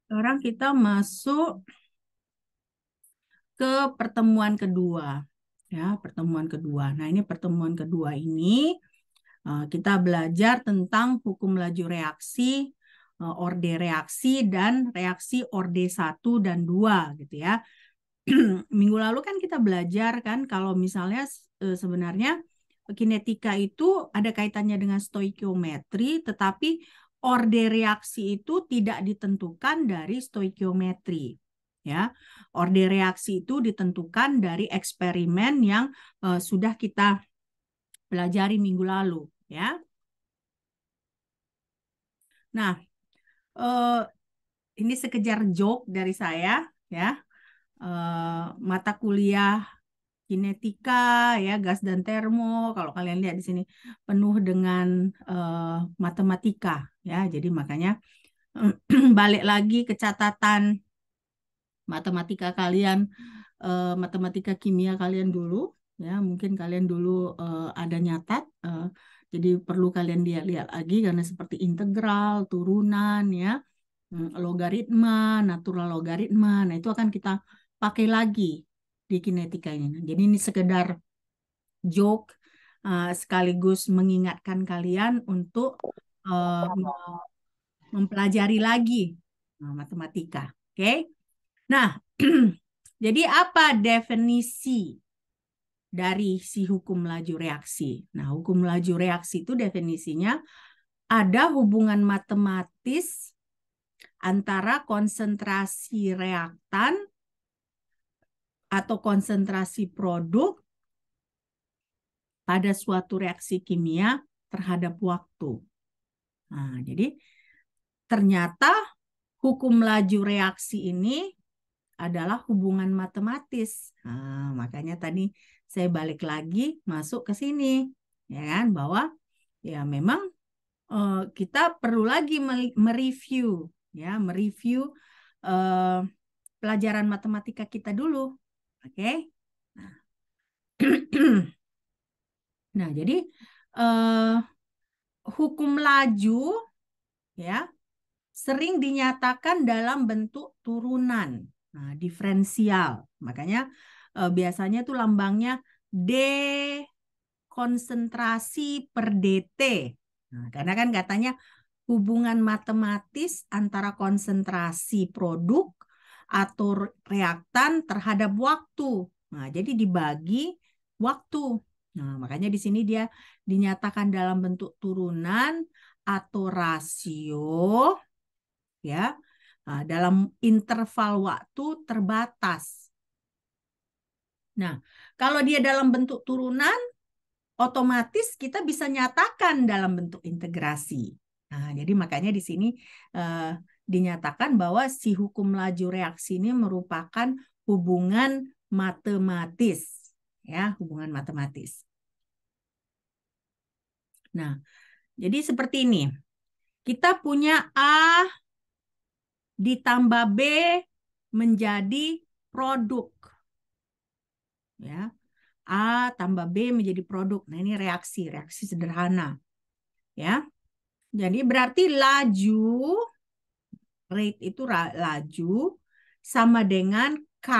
Sekarang kita masuk ke pertemuan kedua. Ya, pertemuan kedua. Nah, ini pertemuan kedua ini kita belajar tentang hukum laju reaksi, orde reaksi, dan reaksi orde 1 dan 2 gitu ya. Minggu lalu kan kita belajar kan kalau misalnya sebenarnya kinetika itu ada kaitannya dengan stoikiometri, tetapi orde reaksi itu tidak ditentukan dari stoikiometri. Ya, orde reaksi itu ditentukan dari eksperimen yang sudah kita pelajari minggu lalu. Ya, nah ini sekejar joke dari saya ya. Mata kuliah kinetika ya, gas dan termo, kalau kalian lihat di sini penuh dengan matematika ya. Jadi makanya balik lagi ke catatan matematika kalian, matematika kimia kalian dulu ya. Mungkin kalian dulu ada nyatat, jadi perlu kalian lihat-lihat lagi karena seperti integral, turunan ya, logaritma, natural logaritma. Nah, itu akan kita pakai lagi di kinetika ini. Nah, jadi ini sekedar joke sekaligus mengingatkan kalian untuk mempelajari lagi matematika. Oke. Nah, jadi apa definisi dari si hukum laju reaksi? Nah, hukum laju reaksi itu definisinya ada hubungan matematis antara konsentrasi reaktan atau konsentrasi produk pada suatu reaksi kimia terhadap waktu. Nah, jadi ternyata hukum laju reaksi ini adalah hubungan matematis. Nah, makanya tadi saya balik lagi masuk ke sini, ya kan, bahwa ya memang kita perlu lagi mereview, ya, mereview pelajaran matematika kita dulu, oke? Nah, nah jadi hukum laju ya sering dinyatakan dalam bentuk turunan, nah, diferensial. Makanya biasanya tuh lambangnya D konsentrasi per dt. Nah, karena kan katanya hubungan matematis antara konsentrasi produk atau reaktan terhadap waktu. Nah, jadi dibagi waktu. Nah, makanya di sini dia dinyatakan dalam bentuk turunan atau rasio ya, dalam interval waktu terbatas. Nah, kalau dia dalam bentuk turunan, otomatis kita bisa nyatakan dalam bentuk integrasi. Nah, jadi makanya di sini dinyatakan bahwa si hukum laju reaksi ini merupakan hubungan matematis, ya, hubungan matematis. Nah, jadi seperti ini. Kita punya A ditambah B menjadi produk. Ya. A tambah B menjadi produk. Nah, ini reaksi sederhana. Ya. Jadi berarti laju, rate itu laju sama dengan K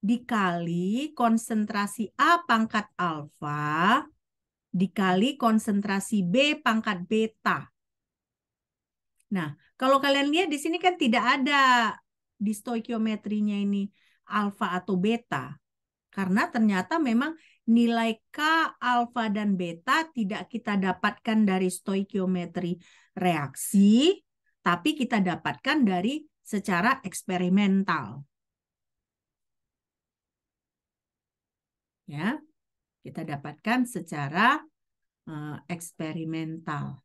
dikali konsentrasi A pangkat alfa dikali konsentrasi B pangkat beta. Nah, kalau kalian lihat di sini kan tidak ada di stoikiometrinya ini alfa atau beta. Karena ternyata memang nilai K, alfa, dan beta tidak kita dapatkan dari stoikiometri reaksi, tapi kita dapatkan dari secara eksperimental. Ya, kita dapatkan secara eksperimental.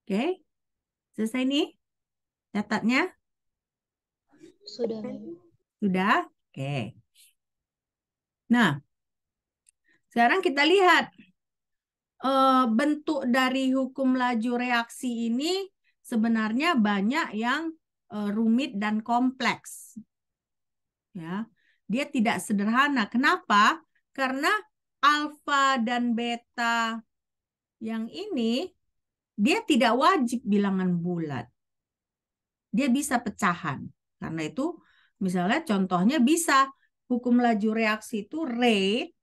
Oke, selesai nih catatnya? Sudah, Mem. Sudah? Oke. Nah, sekarang kita lihat bentuk dari hukum laju reaksi ini sebenarnya banyak yang rumit dan kompleks. Ya, dia tidak sederhana. Kenapa? Karena alfa dan beta Yang ini dia tidak wajib bilangan bulat. Dia bisa pecahan. Karena itu misalnya contohnya bisa hukum laju reaksi itu rate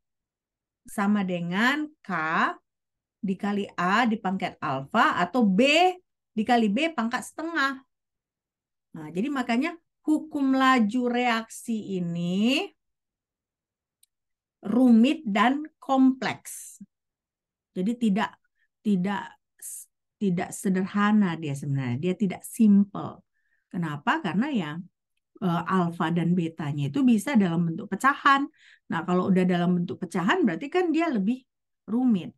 sama dengan K dikali A dipangkat alfa atau B dikali B pangkat setengah. Nah, jadi makanya hukum laju reaksi ini rumit dan kompleks. Jadi tidak tidak sederhana dia sebenarnya. Dia tidak simple. Kenapa? Karena ya alfa dan betanya itu bisa dalam bentuk pecahan. Nah, kalau udah dalam bentuk pecahan berarti kan dia lebih rumit.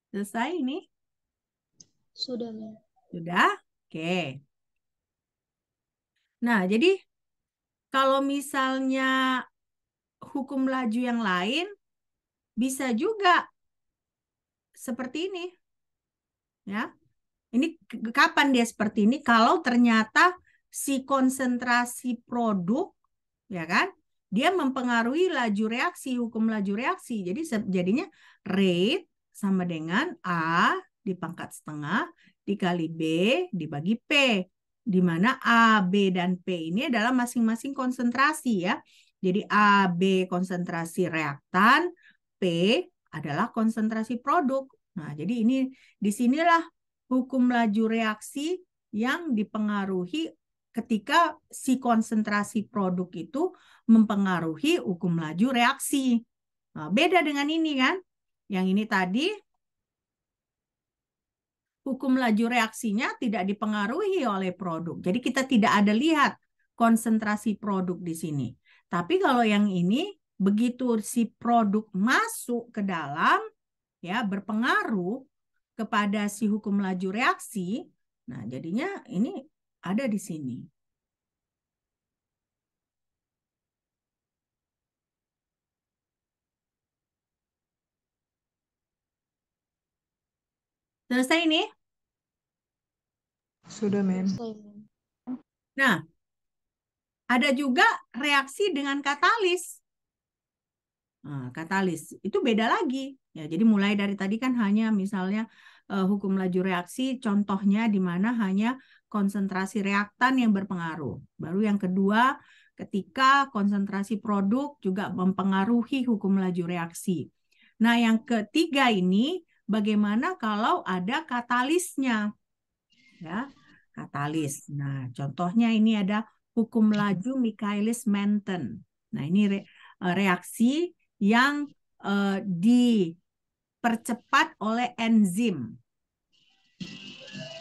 Selesai ini? Sudah, Mem. Sudah? Oke. Nah, jadi kalau misalnya hukum laju yang lain bisa juga seperti ini, ya. Ini kapan dia seperti ini? Kalau ternyata si konsentrasi produk, ya kan, dia mempengaruhi laju reaksi, hukum laju reaksi. Jadi jadinya rate sama dengan A dipangkat setengah dikali B dibagi P, di mana A, B, dan P ini adalah masing-masing konsentrasi ya. Jadi A, B konsentrasi reaktan, P adalah konsentrasi produk. Nah, jadi ini disinilah hukum laju reaksi yang dipengaruhi ketika si konsentrasi produk itu mempengaruhi hukum laju reaksi. Nah, beda dengan ini kan. Yang ini tadi hukum laju reaksinya tidak dipengaruhi oleh produk. Jadi kita tidak ada lihat konsentrasi produk di sini. Tapi kalau yang ini begitu si produk masuk ke dalam ya berpengaruh kepada si hukum laju reaksi. Nah, jadinya ini ada di sini. Selesai ini? Sudah, Mem. Selesai, Mem. Nah, ada juga reaksi dengan katalis. Nah, katalis itu beda lagi. Ya, jadi mulai dari tadi kan hanya misalnya hukum laju reaksi, contohnya di mana hanya konsentrasi reaktan yang berpengaruh. Baru yang kedua, ketika konsentrasi produk juga mempengaruhi hukum laju reaksi. Nah, yang ketiga ini bagaimana kalau ada katalisnya? Ya, katalis. Nah, contohnya ini ada hukum laju Michaelis-Menten. Nah, ini reaksi yang dipercepat oleh enzim.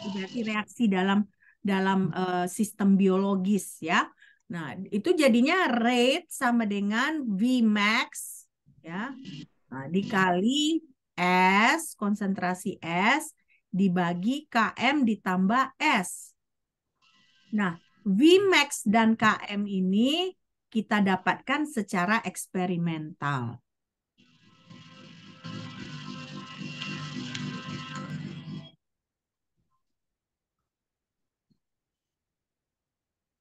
Berarti reaksi dalam sistem biologis ya. Nah, itu jadinya rate sama dengan Vmax ya. Nah, dikali S, konsentrasi S dibagi Km ditambah S. Nah, Vmax dan Km ini kita dapatkan secara eksperimental.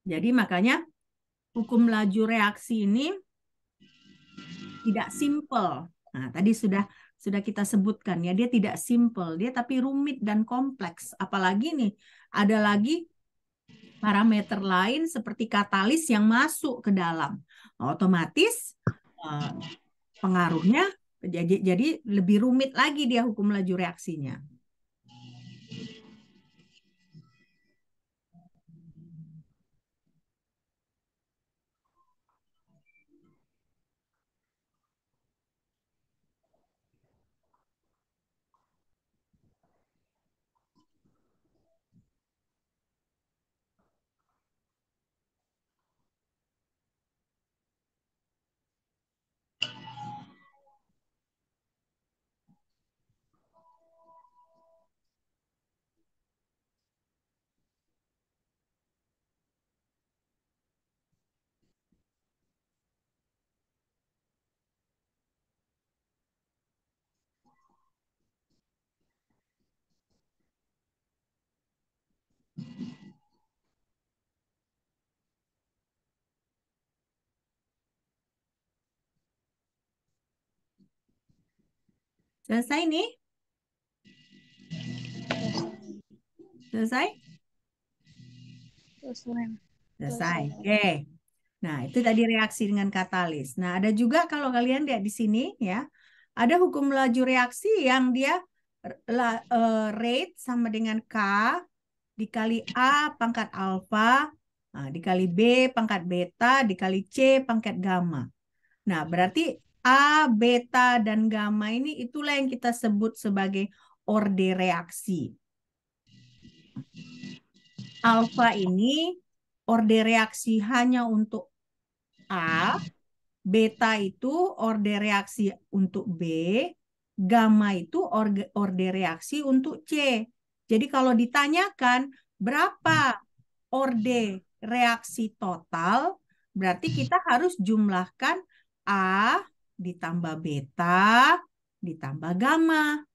Jadi makanya hukum laju reaksi ini tidak simple. Nah, tadi sudah kita sebutkan ya, dia tidak simple, dia tapi rumit dan kompleks. Apalagi nih, ada lagi parameter lain seperti katalis yang masuk ke dalam. Otomatis pengaruhnya jadi lebih rumit lagi dia hukum laju reaksinya. Selesai nih? Selesai? Selesai. Selesai. Oke. Nah, itu tadi reaksi dengan katalis. Nah, ada juga kalau kalian lihat di sini ya, ada hukum laju reaksi yang dia rate sama dengan K dikali A pangkat alfa, nah, dikali B pangkat beta, dikali C pangkat gamma. Nah, berarti A, beta, dan gamma ini itulah yang kita sebut sebagai orde reaksi. Alfa ini orde reaksi hanya untuk A, beta itu orde reaksi untuk B, gamma itu orde reaksi untuk C. Jadi kalau ditanyakan berapa orde reaksi total, berarti kita harus jumlahkan A ditambah beta ditambah gamma.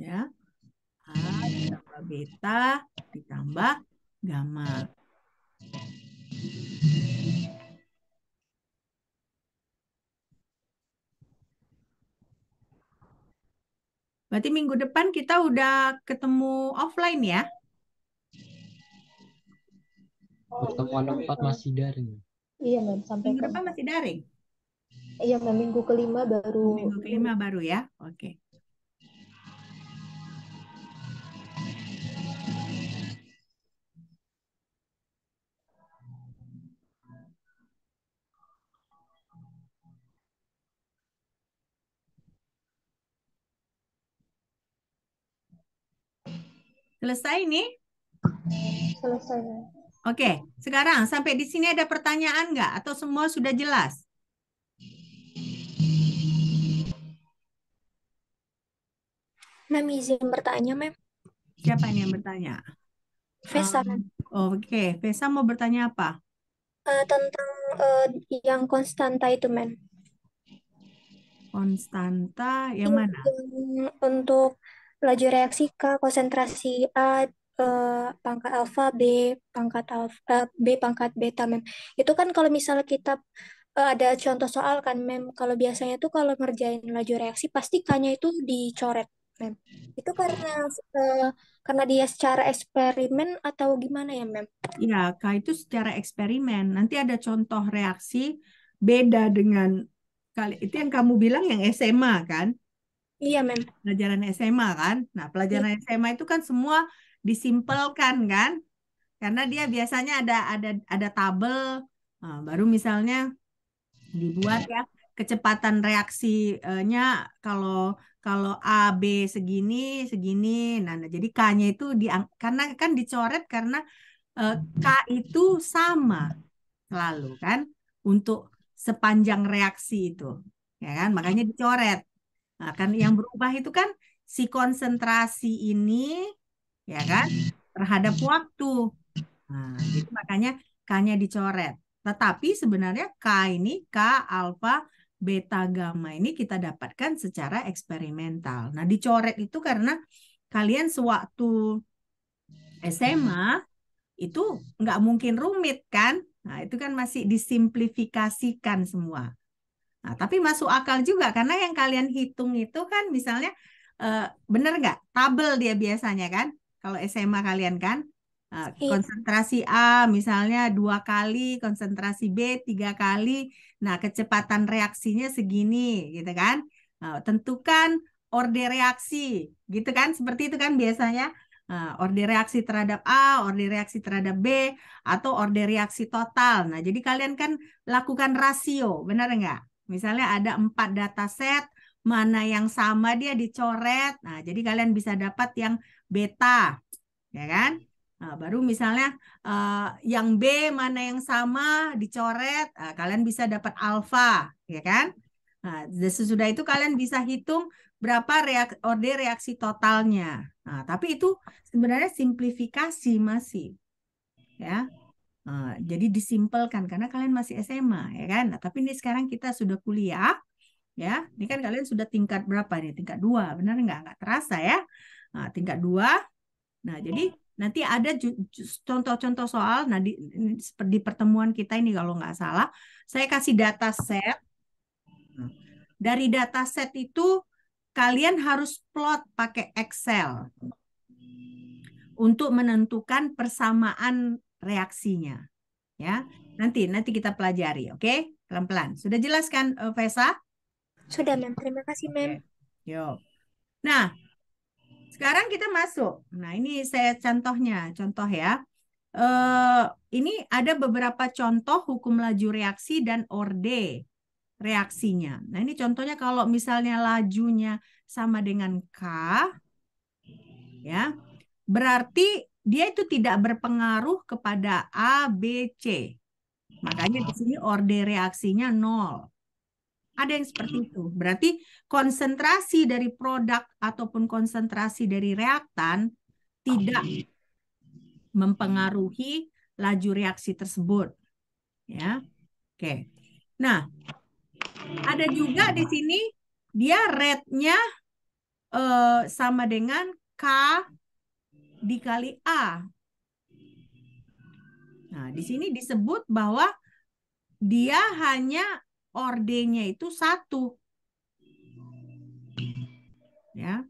Ya. A ditambah beta ditambah gamma. Berarti minggu depan kita udah ketemu offline ya? Pertemuan 4 masih daring. Iya, Mem. Sampai Minggu ke depan masih daring? Iya, Mem. Minggu kelima baru. Minggu kelima baru ya? Oke. Selesai nih? Selesai, Mem. Oke, sekarang sampai di sini ada pertanyaan nggak? Atau semua sudah jelas? Mem izin bertanya, Mem. Siapa nih yang bertanya? Vesa, Mem. Oke, Vesa mau bertanya apa? Tentang yang konstanta itu, Mem. Konstanta yang mana? Untuk laju reaksi K, konsentrasi A, pangkat alfa, B pangkat beta, Mem. Itu kan kalau misalnya kita ada contoh soal kan, Mem. Kalau biasanya tuh kalau ngerjain laju reaksi pasti K-nya itu dicoret, Mem. Itu karena dia secara eksperimen atau gimana ya, Mem? Ya, K itu secara eksperimen. Nanti ada contoh reaksi beda dengan kali itu yang kamu bilang yang SMA kan? Iya, Mem. Pelajaran SMA kan? Nah, pelajaran SMA itu kan semua disimpelkan kan? Karena dia biasanya ada tabel, baru misalnya dibuat ya kecepatan reaksinya kalau kalau A B segini segini. Nah, jadi K-nya itu karena kan dicoret karena K itu sama selalu kan untuk sepanjang reaksi itu, ya kan? Makanya dicoret. Nah, kan yang berubah itu kan si konsentrasi ini, ya kan, terhadap waktu. Nah, jadi makanya K-nya dicoret. Tetapi sebenarnya K ini, K, alfa, beta, gamma ini kita dapatkan secara eksperimental. Nah, dicoret itu karena kalian sewaktu SMA itu nggak mungkin rumit kan? Nah, itu kan masih disimplifikasikan semua. Nah, tapi masuk akal juga karena yang kalian hitung itu kan misalnya bener nggak? Tabel dia biasanya kan? Kalau SMA kalian kan? Iya. Konsentrasi A misalnya 2 kali, konsentrasi B 3 kali. Nah, kecepatan reaksinya segini gitu kan? Tentukan orde reaksi gitu kan? Seperti itu kan biasanya. Orde reaksi terhadap A, orde reaksi terhadap B, atau orde reaksi total. Nah, jadi kalian kan lakukan rasio, benar nggak? Misalnya ada 4 dataset, mana yang sama dia dicoret. Nah, jadi kalian bisa dapat yang beta, ya kan? Nah, baru misalnya yang B mana yang sama dicoret, kalian bisa dapat alfa, ya kan? Nah, sesudah itu kalian bisa hitung berapa orde reaksi totalnya. Nah, tapi itu sebenarnya simplifikasi masih, ya. Jadi disimpelkan karena kalian masih SMA, ya kan? Nah, tapi ini sekarang kita sudah kuliah, ya. Ini kan kalian sudah tingkat berapa nih? Tingkat 2, benar nggak? Nggak terasa ya? Nah, tingkat 2. Nah, jadi nanti ada contoh-contoh soal. Nah, di pertemuan kita ini kalau nggak salah, saya kasih data set. Nah, dari data set itu kalian harus plot pakai Excel untuk menentukan persamaan reaksinya. Ya, nanti kita pelajari, oke? Pelan-pelan. Sudah jelas kan, Vesa? Sudah, Mem. Terima kasih, Mem. Yuk. Nah, sekarang kita masuk. Nah, ini saya contoh ya. Ini ada beberapa contoh hukum laju reaksi dan orde reaksinya. Nah, ini contohnya kalau misalnya lajunya sama dengan K, ya, berarti dia itu tidak berpengaruh kepada A, B, C. Makanya di sini orde reaksinya 0. Ada yang seperti itu. Berarti konsentrasi dari produk ataupun konsentrasi dari reaktan tidak mempengaruhi laju reaksi tersebut. Ya. Oke. Nah, ada juga di sini dia rate-nya sama dengan K dikali A. Nah, di sini disebut bahwa dia hanya ordenya itu 1. Ya.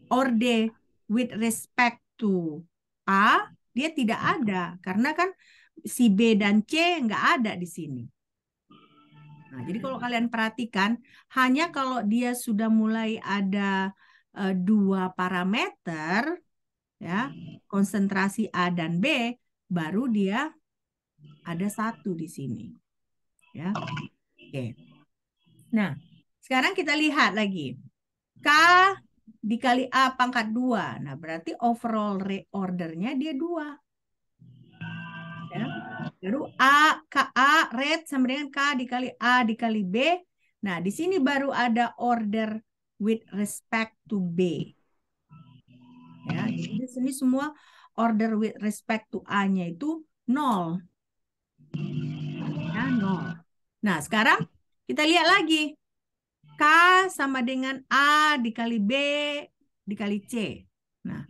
Orde with respect to A, dia tidak ada. Karena kan si B dan C nggak ada di sini. Nah, jadi kalau kalian perhatikan, hanya kalau dia sudah mulai ada 2 parameter, ya, konsentrasi A dan B, baru dia ada 1 di sini. Ya. Oke. Nah, sekarang kita lihat lagi. K dikali A pangkat 2. Nah, berarti overall ordernya dia 2. Ya. Baru A rate sama dengan K dikali A dikali B. Nah, di sini baru ada order with respect to B. Ya, jadi di sini semua order with respect to A-nya itu 0. Ya, 0. Nah, sekarang kita lihat lagi. K sama dengan A dikali B dikali C. Nah,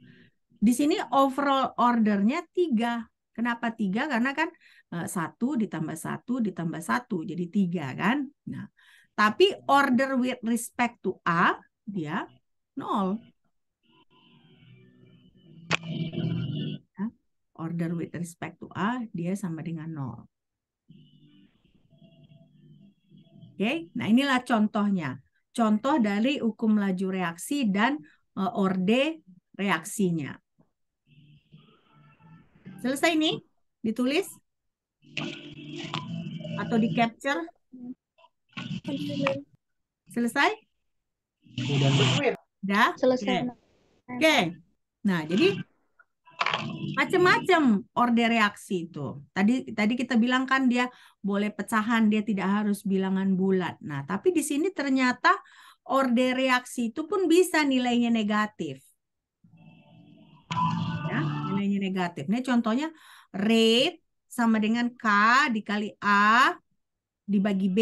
di sini overall ordernya 3. Kenapa 3? Karena kan 1 ditambah 1 ditambah 1. Jadi 3 kan. Nah, tapi order with respect to A, dia 0. Ya, order with respect to A, dia sama dengan 0. Oke, nah inilah contohnya. Contoh dari hukum laju reaksi dan orde reaksinya. Selesai nih? Ditulis? Atau di capture? Selesai? Udah? Selesai. Oke. Nah, jadi macam-macam orde reaksi itu. Tadi kita bilang kan dia boleh pecahan, dia tidak harus bilangan bulat. Nah, tapi di sini ternyata orde reaksi itu pun bisa nilainya negatif. Ya, nilainya negatif. Ini contohnya rate sama dengan K dikali A dibagi B.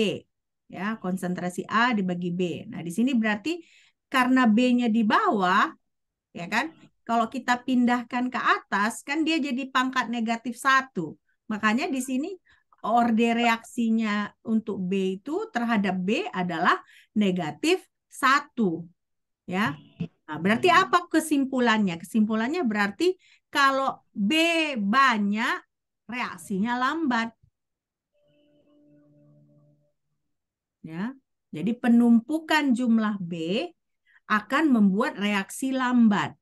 Ya, konsentrasi A dibagi B. Nah, di sini berarti karena B-nya di bawah, ya kan? Kalau kita pindahkan ke atas, kan dia jadi pangkat negatif 1. Makanya di sini orde reaksinya untuk B itu terhadap B adalah negatif 1. Ya. Nah, berarti apa kesimpulannya? Kesimpulannya berarti kalau B banyak, reaksinya lambat. Ya. Jadi penumpukan jumlah B akan membuat reaksi lambat.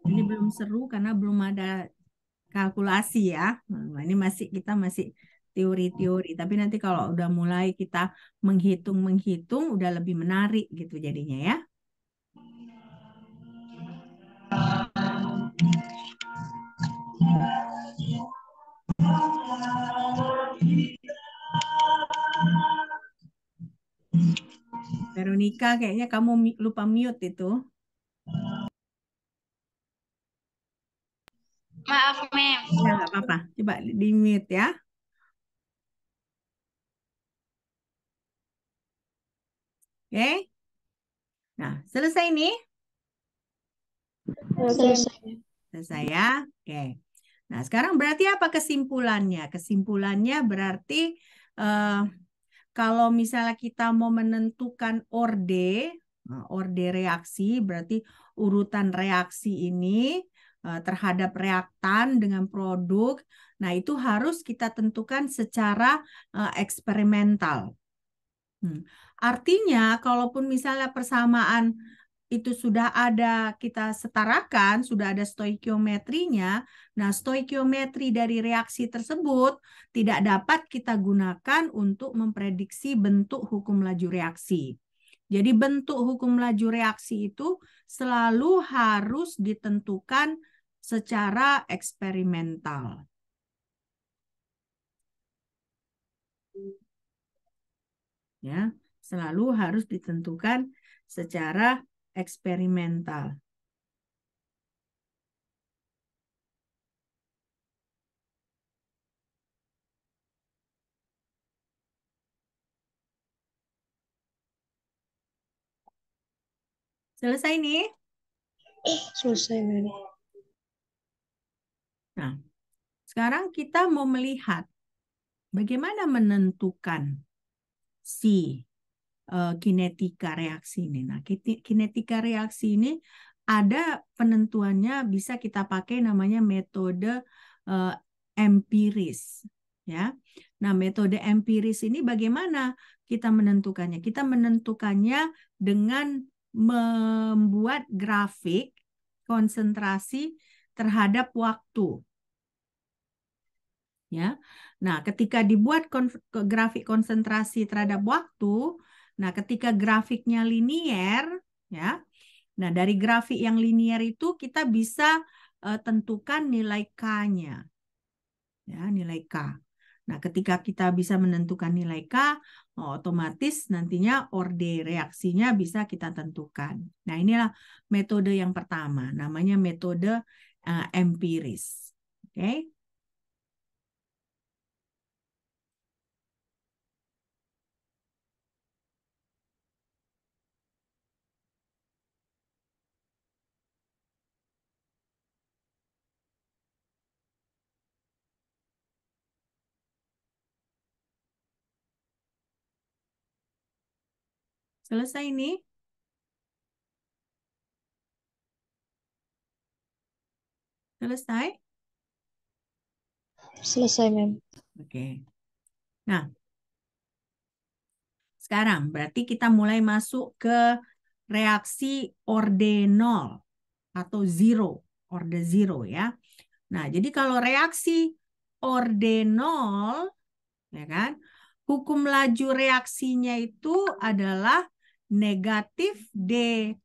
Ini belum seru karena belum ada kalkulasi ya. Nah, ini kita masih teori-teori. Tapi nanti kalau udah mulai kita menghitung udah lebih menarik gitu jadinya ya. Dika, kayaknya kamu lupa mute itu. Maaf, Mem. Ya, nggak apa-apa. Coba di mute ya. Oke. Nah, selesai nih. Selesai. Selesai ya. Oke. Nah, sekarang berarti apa kesimpulannya? Kesimpulannya berarti kalau misalnya kita mau menentukan orde reaksi, berarti urutan reaksi ini terhadap reaktan dengan produk, nah itu harus kita tentukan secara eksperimental. Artinya, kalaupun misalnya persamaan itu sudah ada, kita setarakan, sudah ada stoikiometrinya. Nah, stoikiometri dari reaksi tersebut tidak dapat kita gunakan untuk memprediksi bentuk hukum laju reaksi. Jadi bentuk hukum laju reaksi itu selalu harus ditentukan secara eksperimental. Ya, selalu harus ditentukan secara eksperimental. Selesai nih? Selesai, Mem. Nah, sekarang kita mau melihat bagaimana menentukan si kinetika reaksi ini. Nah, kinetika reaksi ini ada penentuannya, bisa kita pakai namanya metode empiris. Ya. Nah, metode empiris ini bagaimana kita menentukannya? Kita menentukannya dengan membuat grafik konsentrasi terhadap waktu. Ya. Nah, ketika dibuat grafik konsentrasi terhadap waktu, nah ketika grafiknya linier, ya. Nah, dari grafik yang linier itu kita bisa tentukan nilai K-nya. Ya, nilai K. Nah, ketika kita bisa menentukan nilai K, otomatis nantinya orde reaksinya bisa kita tentukan. Nah, inilah metode yang pertama, namanya metode empiris. Oke. Selesai ini? Selesai? Selesai, Mem. Oke. Nah, sekarang berarti kita mulai masuk ke reaksi orde 0 atau zero, orde 0 ya. Nah, jadi kalau reaksi orde 0, ya kan, hukum laju reaksinya itu adalah negatif D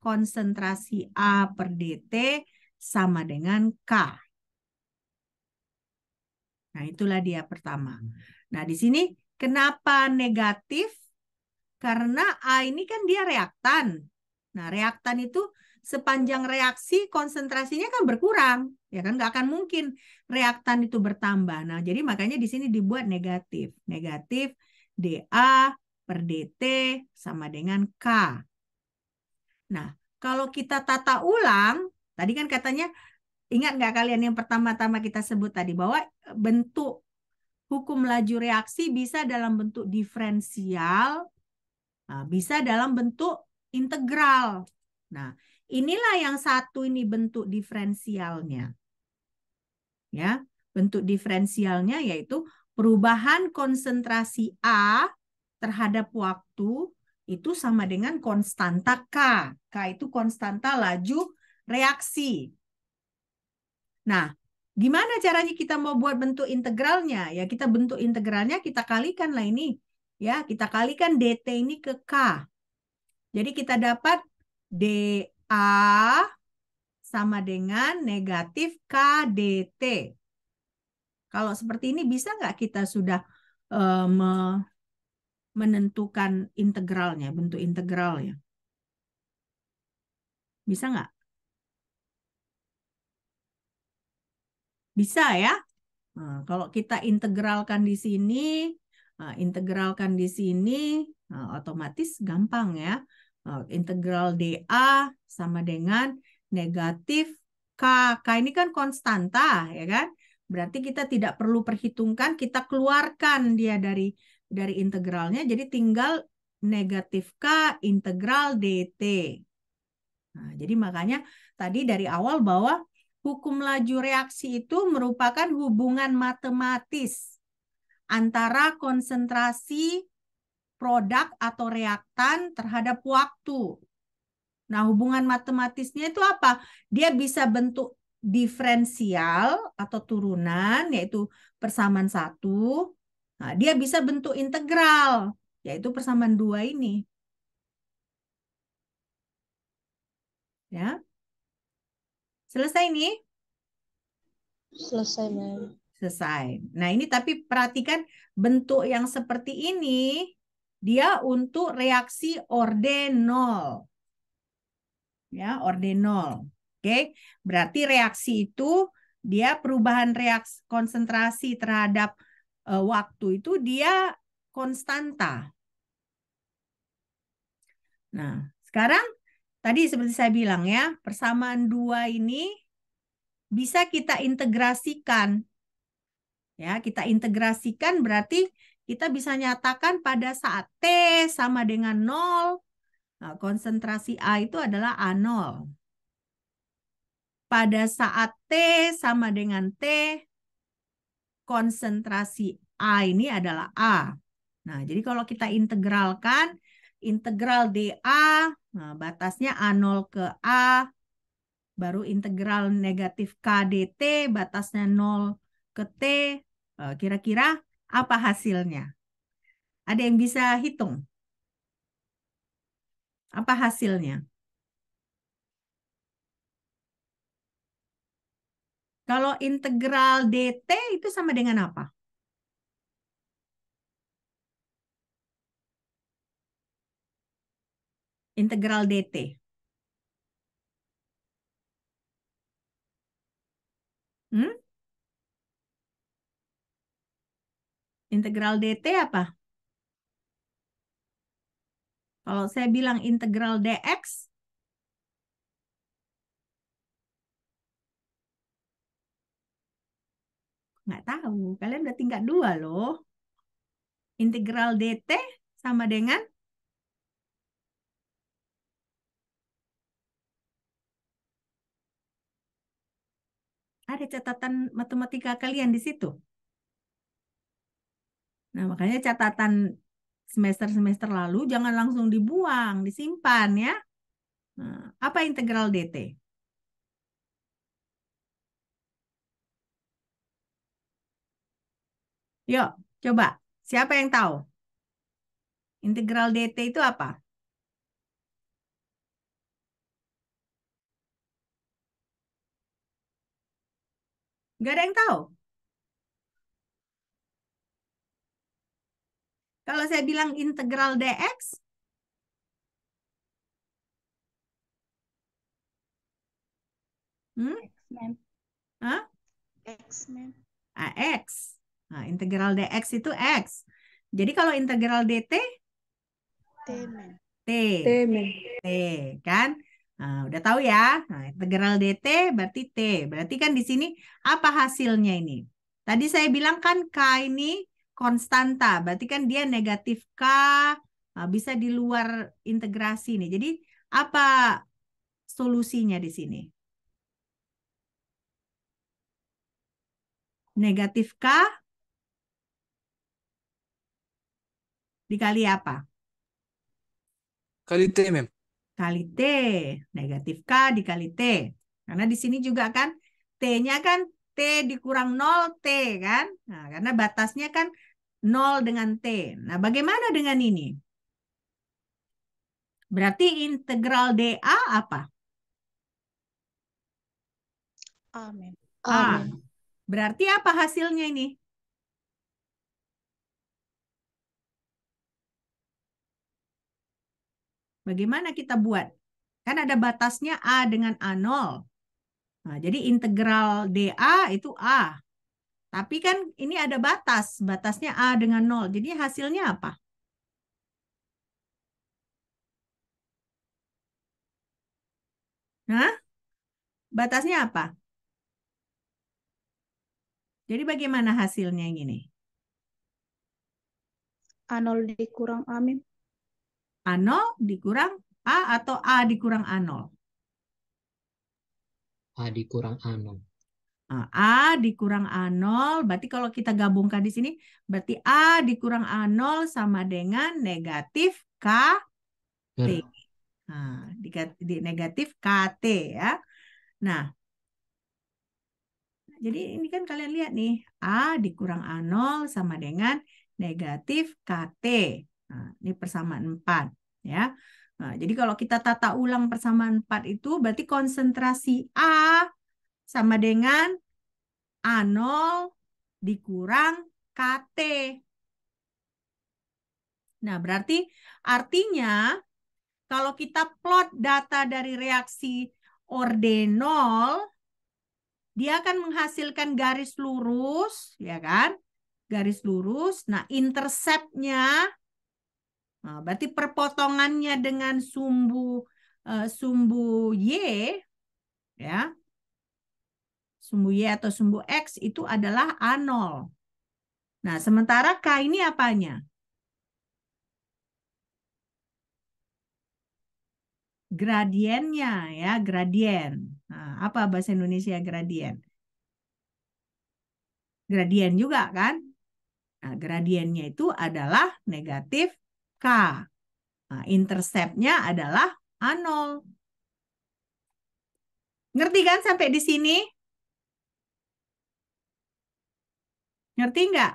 konsentrasi A per DT sama dengan K. Nah, itulah dia pertama. Nah, di sini kenapa negatif? Karena A ini kan dia reaktan. Nah, reaktan itu sepanjang reaksi konsentrasinya kan berkurang. Ya kan, nggak akan mungkin reaktan itu bertambah. Nah, jadi makanya di sini dibuat negatif. Negatif dA per dt sama dengan K. Nah, kalau kita tata ulang, tadi kan katanya, ingat nggak kalian yang pertama-tama kita sebut tadi, bahwa bentuk hukum laju reaksi bisa dalam bentuk diferensial, bisa dalam bentuk integral. Nah, inilah yang satu ini bentuk diferensialnya. Ya, bentuk diferensialnya yaitu perubahan konsentrasi A terhadap waktu itu sama dengan konstanta K. K itu konstanta laju reaksi. Nah, gimana caranya kita mau buat bentuk integralnya? Ya, kita bentuk integralnya kita kalikan lah ini. Ya, kita kalikan dt ini ke K. Jadi kita dapat dA sama dengan negatif K dt. Kalau seperti ini bisa nggak kita sudah menentukan integralnya, bentuk integralnya? Bisa nggak? Bisa ya? Nah, kalau kita integralkan di sini, otomatis gampang ya. Integral dA sama dengan negatif K. K ini kan konstanta, ya kan? Berarti kita tidak perlu perhitungkan, kita keluarkan dia dari integralnya, jadi tinggal negatif K integral dt. Nah, jadi makanya tadi dari awal bahwa hukum laju reaksi itu merupakan hubungan matematis antara konsentrasi produk atau reaktan terhadap waktu. Nah, hubungan matematisnya itu apa? Dia bisa bentuk diferensial atau turunan, yaitu persamaan 1. Nah, dia bisa bentuk integral, yaitu persamaan 2 ini. Ya. Selesai nih? Selesai, Mem. Selesai. Nah, ini tapi perhatikan bentuk yang seperti ini, dia untuk reaksi orde 0. Ya, orde 0. Oke, berarti reaksi itu dia perubahan reaksi konsentrasi terhadap waktu itu dia konstanta. Nah, sekarang tadi seperti saya bilang ya, persamaan 2 ini bisa kita integrasikan. Ya, kita integrasikan berarti kita bisa nyatakan pada saat T sama dengan 0, nah, konsentrasi A itu adalah A0. Pada saat T sama dengan T, konsentrasi A ini adalah A. Nah, jadi kalau kita integralkan, integral dA, nah, batasnya A0 ke A, baru integral negatif K dt, batasnya 0 ke T, kira-kira apa hasilnya? Ada yang bisa hitung? Apa hasilnya? Kalau integral dt itu sama dengan apa? Integral dt. Hmm? Integral dt apa? Kalau saya bilang integral dx, nggak tahu. Kalian udah tingkat 2 loh. Integral dt sama dengan ada catatan matematika kalian di situ. Nah, makanya catatan semester-semester lalu jangan langsung dibuang, disimpan ya. Nah, apa integral dt? Yuk, coba. Siapa yang tahu? Integral dt itu apa? Nggak ada yang tahu. Kalau saya bilang integral dx, Mem. Hah? X, Mem. X. Nah, integral dx itu x. Jadi kalau integral dt, T, Mem. t. T, Mem. T, kan? Nah, udah tahu ya. Nah, integral dt berarti T. Berarti kan di sini apa hasilnya ini? Tadi saya bilang kan K ini konstanta. Berarti kan dia negatif K. Nah, bisa di luar integrasi nih. Jadi apa solusinya di sini? Negatif K dikali apa? Kali T, Mem. Kali T. Negatif K dikali T. Karena di sini juga kan T-nya kan T dikurang 0 T kan. Nah, karena batasnya kan 0 dengan T. Nah, bagaimana dengan ini? Berarti integral dA apa? A, Mem. A, A. Mem. Berarti apa hasilnya ini? Bagaimana kita buat? Kan ada batasnya A dengan A0. Nah, jadi integral dA itu A. Tapi kan ini ada batas. Batasnya A dengan 0. Jadi hasilnya apa? Nah, batasnya apa? Jadi bagaimana hasilnya yang ini? A0 dikurang A, Mem. A0 dikurang A atau A dikurang A0? A dikurang A0. Nah, A dikurang A0, berarti kalau kita gabungkan di sini, berarti A dikurang A0 sama dengan negatif KT. Ber- Nah, di negatif KT ya. Nah, jadi ini kan kalian lihat nih, A dikurang A0 sama dengan negatif KT. Nah, ini persamaan 4 ya. Nah, jadi kalau kita tata ulang persamaan 4 itu berarti konsentrasi A sama dengan A0 dikurang KT. Nah, berarti artinya kalau kita plot data dari reaksi ordenol, dia akan menghasilkan garis lurus, ya kan? Garis lurus. Nah, interceptnya, nah, berarti perpotongannya dengan sumbu Y, ya, sumbu Y atau sumbu X itu adalah A0. Nah, sementara K ini apanya? Gradiennya, ya, gradien. Nah, apa bahasa Indonesia gradien? Gradien juga kan? Nah, gradiennya itu adalah negatif K. Nah, interceptnya adalah A0. Ngerti kan sampai di sini? Ngerti nggak?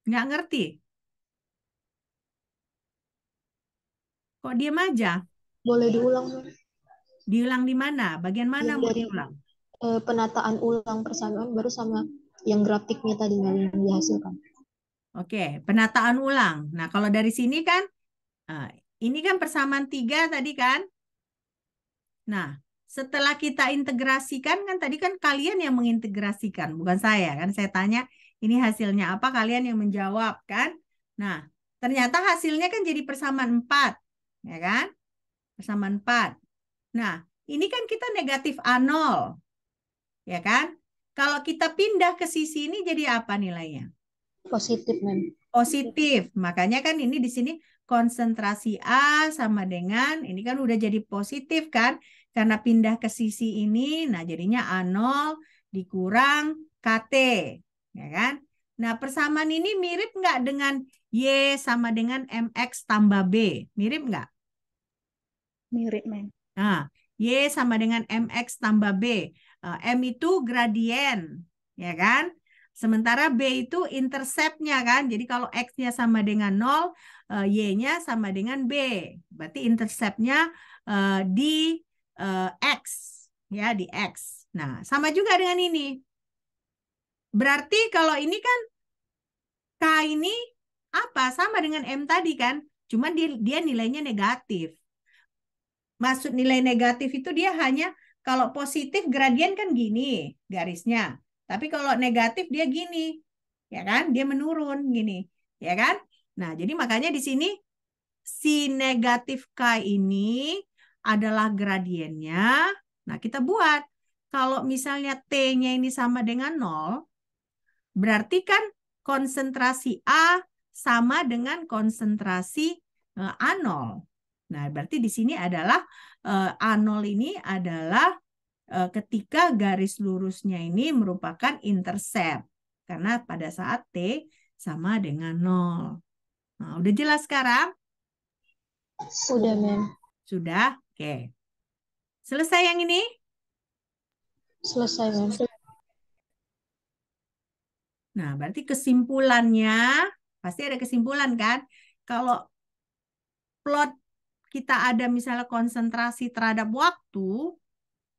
Nggak ngerti? Kok diem aja? Boleh diulang, Mem? Diulang di mana? Bagian mana Yang mau dari diulang? penataan ulang persamaan baru sama yang grafiknya tadi Mem, yang dihasilkan. Oke, penataan ulang. Nah, kalau dari sini kan, ini kan persamaan 3 tadi kan? Nah, setelah kita integrasikan, kan tadi kan kalian yang mengintegrasikan, bukan saya kan? Saya tanya, ini hasilnya apa? Kalian yang menjawab kan? Nah, ternyata hasilnya kan jadi persamaan 4, ya kan? Persamaan 4. Nah, ini kan kita negatif A0, ya kan? Kalau kita pindah ke sisi ini jadi apa nilainya? Positif, Mem. Positif. Makanya kan ini di sini konsentrasi A sama dengan, ini kan udah jadi positif kan? Karena pindah ke sisi ini, nah jadinya A0 dikurang KT. Ya kan? Nah, persamaan ini mirip nggak dengan Y sama dengan MX tambah B? Mirip nggak? Mirip, Mem. Nah, Y sama dengan MX tambah B. M itu gradien, ya kan? Sementara B itu interceptnya kan. Jadi kalau X-nya sama dengan 0, Y-nya sama dengan B. Berarti interceptnya di X. Ya, di X. Nah, sama juga dengan ini. Berarti kalau ini kan K ini apa? Sama dengan M tadi kan. Cuman dia nilainya negatif. Maksud nilai negatif itu dia hanya kalau positif gradien kan gini garisnya. Tapi kalau negatif dia gini. Ya kan? Dia menurun gini. Ya kan? Nah, jadi makanya di sini si negatif K ini adalah gradiennya. Nah, kita buat. Kalau misalnya T-nya ini sama dengan 0, berarti kan konsentrasi A sama dengan konsentrasi A0. Nah, berarti di sini adalah A0 ini adalah ketika garis lurusnya ini merupakan intercept. Karena pada saat T sama dengan 0. Nah, udah jelas sekarang? Udah, Mem. Sudah? Oke. Selesai yang ini? Selesai, Mem. Nah, berarti kesimpulannya, pasti ada kesimpulan kan? Kalau plot kita ada misalnya konsentrasi terhadap waktu,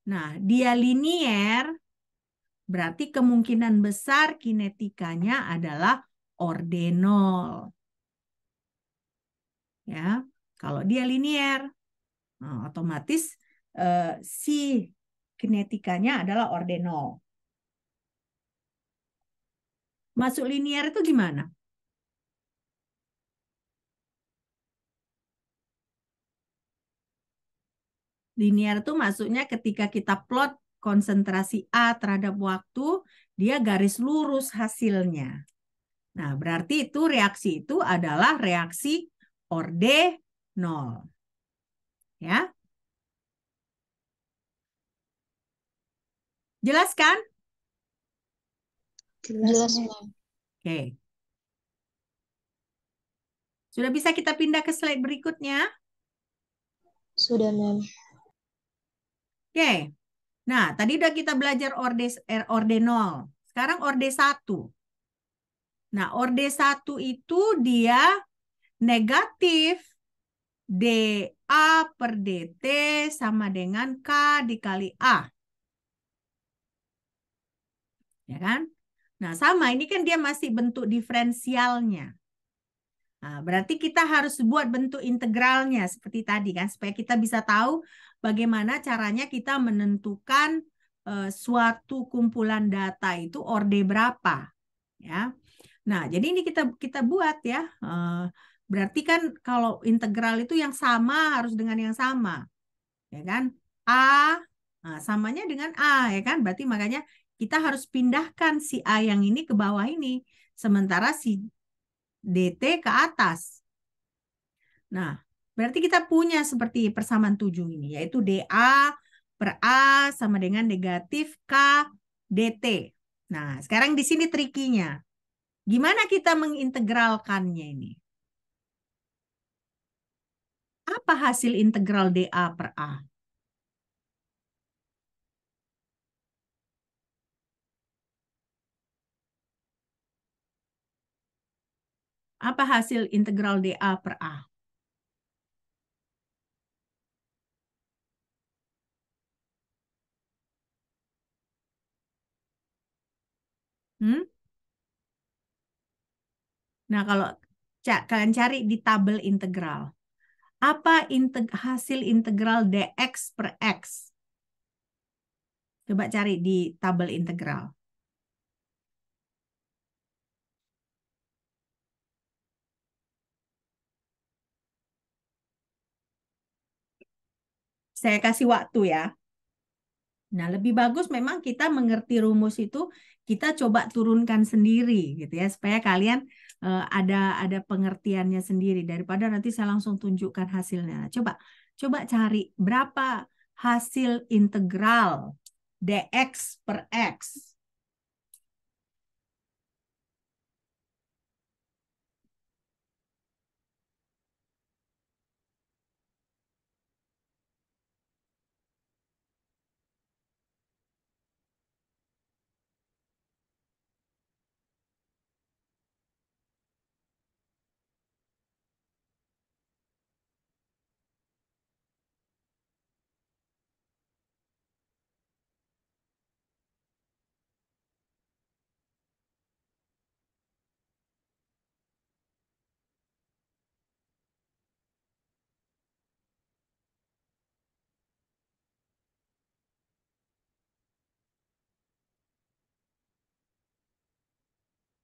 nah dia linier, berarti kemungkinan besar kinetikanya adalah ordenol. Ya, kalau dia linier. Nah, otomatis si kinetikanya adalah ordenol. Masuk linear itu gimana? Linear itu maksudnya ketika kita plot konsentrasi A terhadap waktu, dia garis lurus hasilnya. Nah, berarti itu reaksi itu adalah reaksi ordenol. Ya. Jelas kan? Jelas, Mem. Mem. Oke. Sudah bisa kita pindah ke slide berikutnya? Sudah, Mem. Oke. Nah, tadi udah kita belajar ordenol. Sekarang orde 1. Nah, orde 1 itu dia negatif dA per dt sama dengan K dikali A. Ya kan? Nah, sama. Ini kan dia masih bentuk diferensialnya. Nah, berarti kita harus buat bentuk integralnya seperti tadi kan, supaya kita bisa tahu bagaimana caranya kita menentukan suatu kumpulan data itu orde berapa, ya. Nah, jadi ini kita buat ya. Berarti kan kalau integral itu yang sama harus dengan yang sama, ya kan? A, nah, samanya dengan A, ya kan? Berarti makanya kita harus pindahkan si A yang ini ke bawah ini, sementara si dt ke atas. Nah, berarti kita punya seperti persamaan 7 ini, yaitu dA per A sama dengan negatif K dt. Nah, sekarang di sini trikinya. Gimana kita mengintegralkannya ini? Apa hasil integral dA per A? Apa hasil integral dA per A? Nah, kalau kalian cari di tabel integral, apa hasil integral dx per x? Coba cari di tabel integral. Saya kasih waktu ya. Nah, lebih bagus memang kita mengerti rumus itu, kita coba turunkan sendiri gitu ya, supaya kalian ada pengertiannya sendiri daripada nanti saya langsung tunjukkan hasilnya. Coba cari berapa hasil integral dx per x.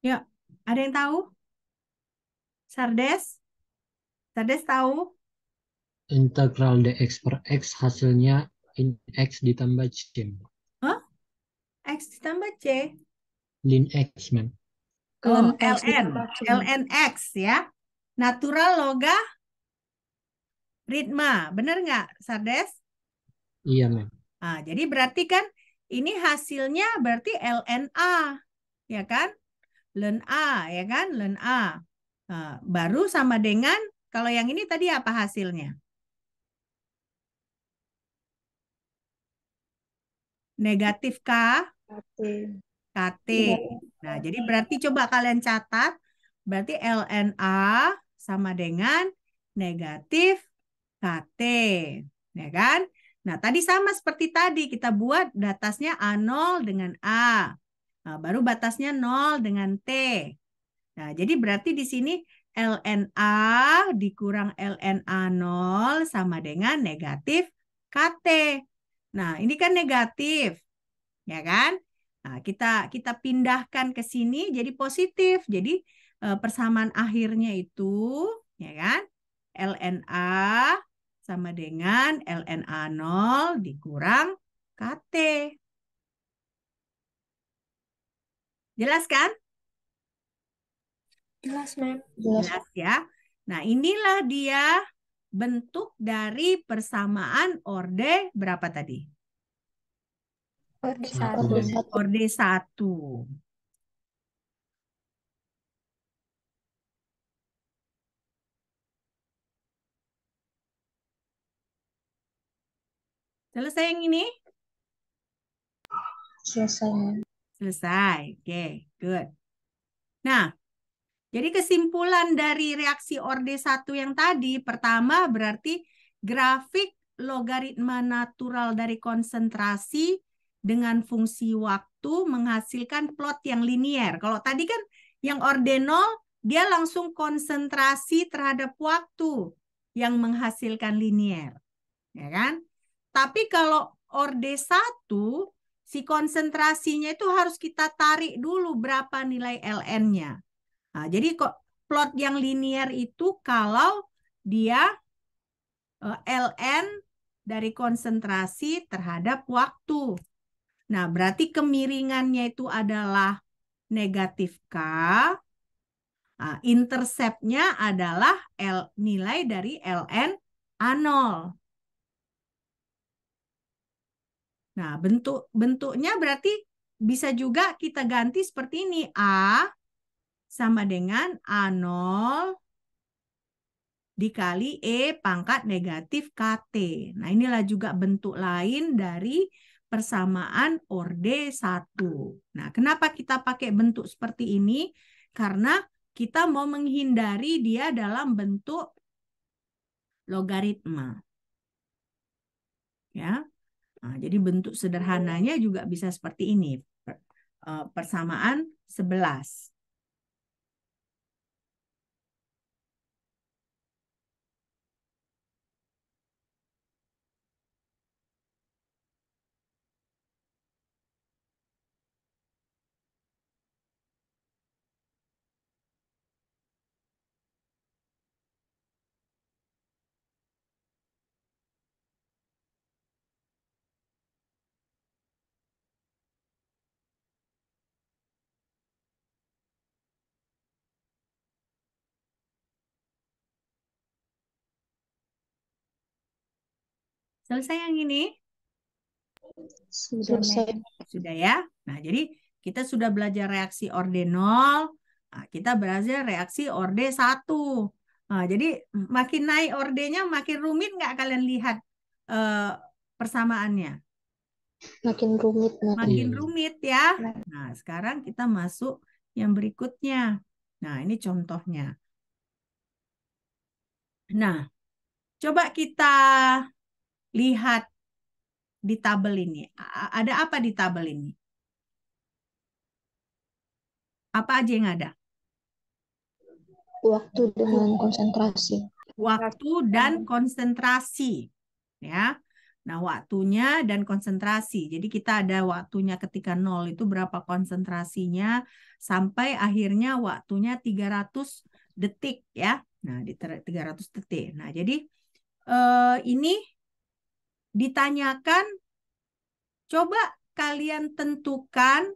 Yuk, ada yang tahu? Sardes? Sardes tahu? Integral dx per x hasilnya in x ditambah c. Hah? X ditambah C? Ln x, Mem. Oh, Ln X ln. ditambah C. ln X ya. Natural logaritma. Benar nggak, Sardes? Iya, Mem. Nah, jadi berarti kan ini hasilnya berarti ln A, ya kan? Ln A, ya kan? Ln A. Nah, baru sama dengan, kalau yang ini tadi apa hasilnya? Negatif K, Oke. KT. Nah, jadi berarti coba kalian catat, berarti ln A sama dengan negatif KT, ya kan? Nah, tadi sama seperti tadi, kita buat batasnya A0 dengan A. Nah, baru batasnya 0 dengan T. Nah, jadi berarti di sini ln A dikurang ln A0 sama dengan negatif KT. Nah, ini kan negatif, ya kan? Nah, kita pindahkan ke sini jadi positif. Jadi persamaan akhirnya itu, ya kan? ln A sama dengan ln A0 dikurang KT. Jelas kan? Jelas, Mem. Jelas. Jelas ya. Nah, inilah dia bentuk dari persamaan orde berapa tadi? Orde Satu. Orde 1. satu. Orde 1. Selesai yang ini? Selesai, Mem. Selesai. Oke, good. Nah, jadi kesimpulan dari reaksi orde 1 yang tadi, pertama berarti grafik logaritma natural dari konsentrasi dengan fungsi waktu menghasilkan plot yang linier. Kalau tadi kan yang orde 0, dia langsung konsentrasi terhadap waktu yang menghasilkan linier. Ya kan? Tapi kalau orde 1, si konsentrasinya itu harus kita tarik dulu berapa nilai ln-nya. Nah, jadi kok plot yang linier itu kalau dia ln dari konsentrasi terhadap waktu. Nah, berarti kemiringannya itu adalah negatif K. Nah, interceptnya adalah nilai dari ln A0. Nah, bentuknya berarti bisa juga kita ganti seperti ini. A sama dengan A0 dikali E pangkat negatif KT. Nah, inilah juga bentuk lain dari persamaan orde 1. Nah, kenapa kita pakai bentuk seperti ini? Karena kita mau menghindari dia dalam bentuk logaritma. Ya. Nah, jadi bentuk sederhananya juga bisa seperti ini. Persamaan 11. Selesai yang ini? Sudah, Selesai. Mem. Sudah ya? Nah, jadi kita sudah belajar reaksi orde 0. Nah, kita belajar reaksi orde 1. Nah, jadi makin naik ordenya makin rumit nggak kalian lihat persamaannya? Makin rumit, Mem. Makin Iya. rumit ya. Nah, sekarang kita masuk yang berikutnya. Nah, ini contohnya. Nah, coba kita lihat di tabel ini. Ada apa di tabel ini? Apa aja yang ada? Waktu dengan konsentrasi. Waktu dan konsentrasi. Ya. Nah, waktunya dan konsentrasi. Jadi kita ada waktunya ketika 0 itu berapa konsentrasinya sampai akhirnya waktunya 300 detik ya. Nah, di 300 detik. Nah, jadi ini ditanyakan, coba kalian tentukan,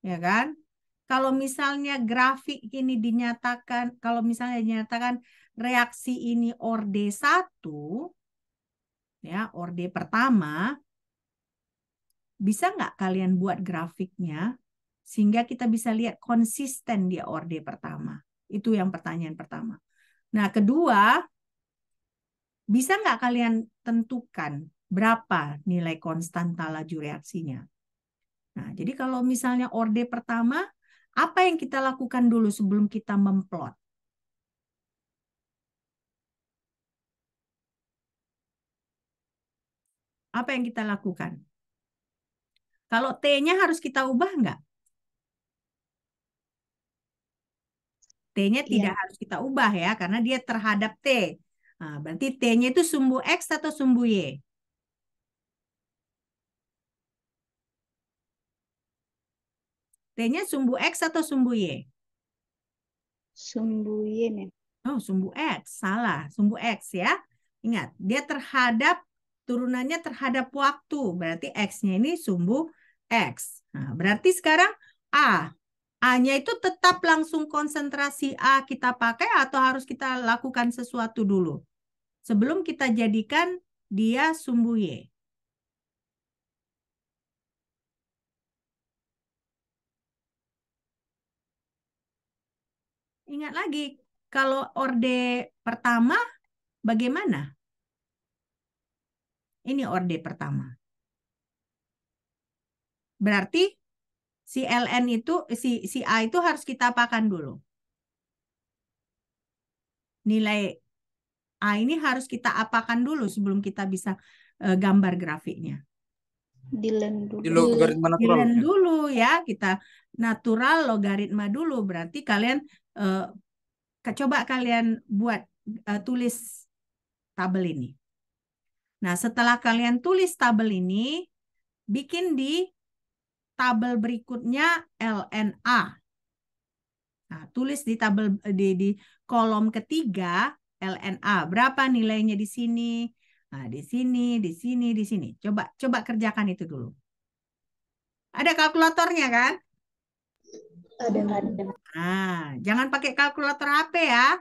ya kan? Kalau misalnya grafik ini dinyatakan, kalau misalnya dinyatakan reaksi ini orde 1, ya, orde pertama, bisa nggak kalian buat grafiknya sehingga kita bisa lihat konsisten dia orde pertama? Itu yang pertanyaan pertama. Nah, kedua, bisa nggak kalian tentukan berapa nilai konstanta laju reaksinya? Nah, jadi kalau misalnya orde pertama, apa yang kita lakukan dulu sebelum kita memplot? Apa yang kita lakukan? Kalau T-nya harus kita ubah nggak? T-nya tidak Iya. harus kita ubah ya, karena dia terhadap T. Nah, berarti T-nya itu sumbu X atau sumbu Y? T-nya sumbu X atau sumbu Y? Sumbu Y, Mem. Oh, sumbu X. Salah, sumbu X ya. Ingat, dia terhadap, turunannya terhadap waktu. Berarti X-nya ini sumbu X. Nah, berarti sekarang A. A-nya itu tetap langsung konsentrasi A kita pakai atau harus kita lakukan sesuatu dulu? Sebelum kita jadikan dia sumbu Y. Ingat lagi, kalau orde pertama bagaimana? Ini orde pertama. Berarti si LN itu, si A itu harus kita apakan dulu? Nilai A ini harus kita apakan dulu sebelum kita bisa gambar grafiknya. Dilen Di dulu. logaritma natural. Dilen dulu ya, kita natural logaritma dulu. Berarti kalian coba kalian buat tulis tabel ini. Nah, setelah kalian tulis tabel ini, bikin di tabel berikutnya LNA. Nah, tulis di tabel di kolom ketiga LNA. Berapa nilainya di sini? Nah, di sini, di sini, di sini. Coba kerjakan itu dulu. Ada kalkulatornya kan? Ada. Nah, jangan pakai kalkulator HP ya.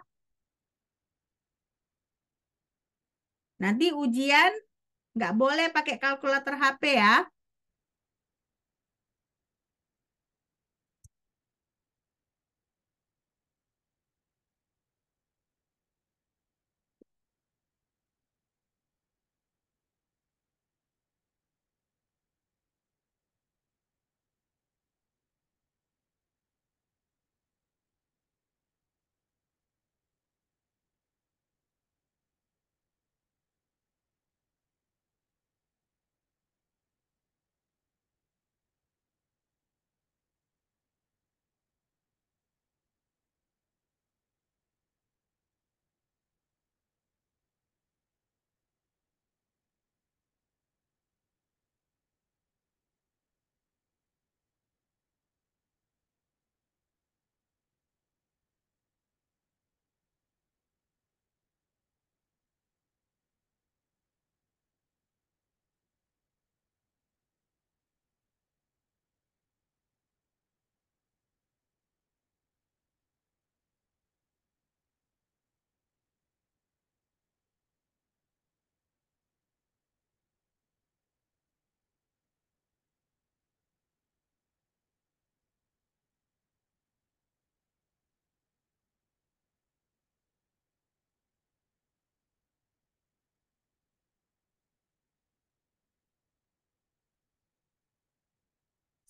Nanti ujian nggak boleh pakai kalkulator HP ya.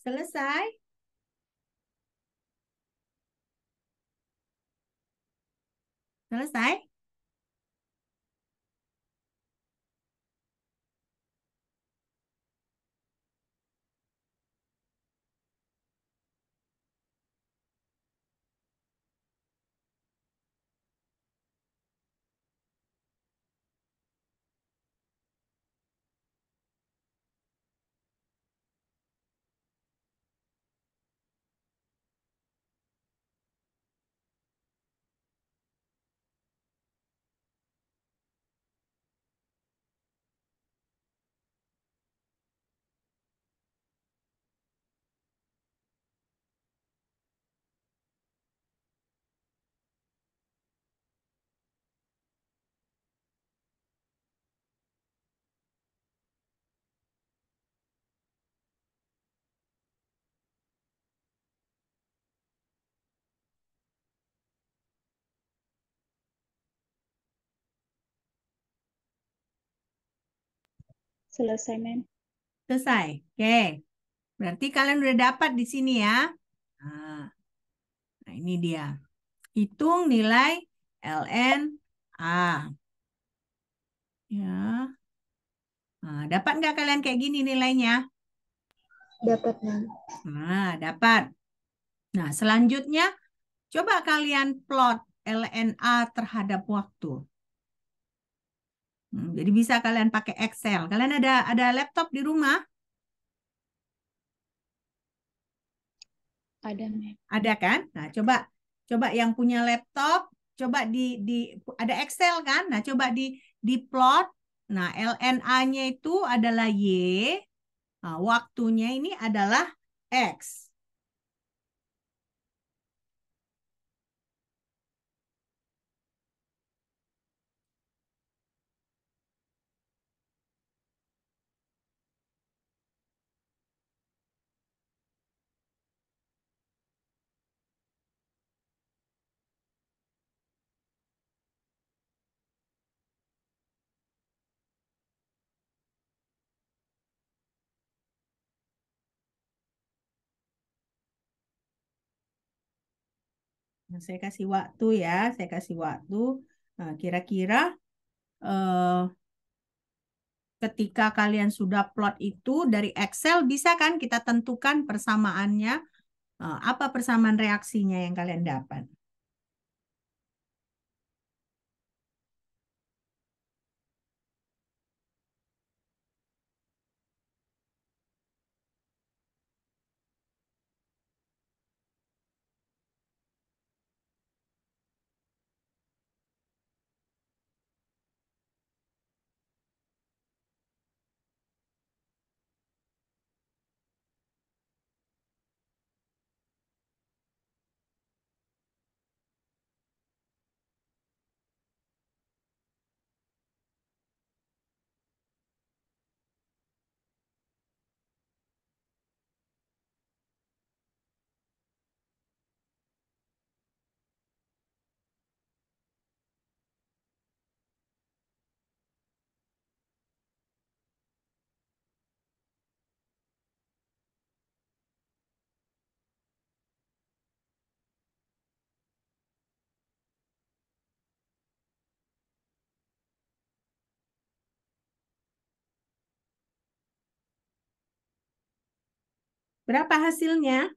Selesai? Selesai? Selesai, Mem. Selesai. Oke. Berarti kalian udah dapat di sini ya. Nah, ini dia. Hitung nilai LN A. Ya. Nah, dapat nggak kalian kayak gini nilainya? Dapat, Mem. Nah, dapat. Nah, selanjutnya Coba kalian plot LNA terhadap waktu. Jadi bisa kalian pakai Excel. Kalian ada laptop di rumah? Ada, Mem. Ada kan? Nah, coba yang punya laptop, coba di ada Excel kan? Nah, coba di plot. Nah, LNA-nya itu adalah Y. Nah, waktunya ini adalah X. Nah, saya kasih waktu ya, saya kasih waktu. Nah, kira-kira ketika kalian sudah plot itu dari Excel, bisa kan kita tentukan persamaannya, apa persamaan reaksinya yang kalian dapat. Berapa hasilnya?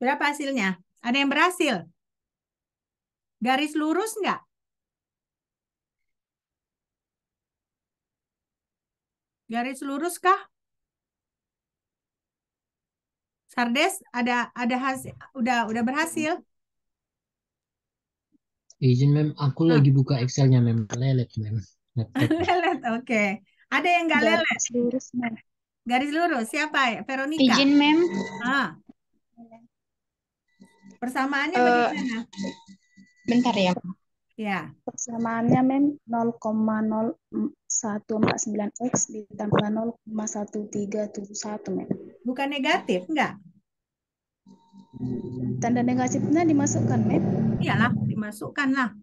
Berapa hasilnya? Ada yang berhasil? Garis lurus nggak? Garis lurus kah? Sardes ada hasil, udah berhasil? Izin Mem, aku Nah. lagi buka Excelnya Mem, lelet Mem. Laptop. Lelet, oke. Ada yang nggak lelet? Garis lurus, Mem. Garis lurus, siapa ya? Veronica. Izin, Mem. Ah, persamaannya Eh, bagaimana? Bentar ya. Ya, Persamaannya, Mem, 0,0149X ditambah 0,1371, Mem. bukan negatif, enggak? Tanda negatifnya dimasukkan, Mem. Iyalah, dimasukkan lah.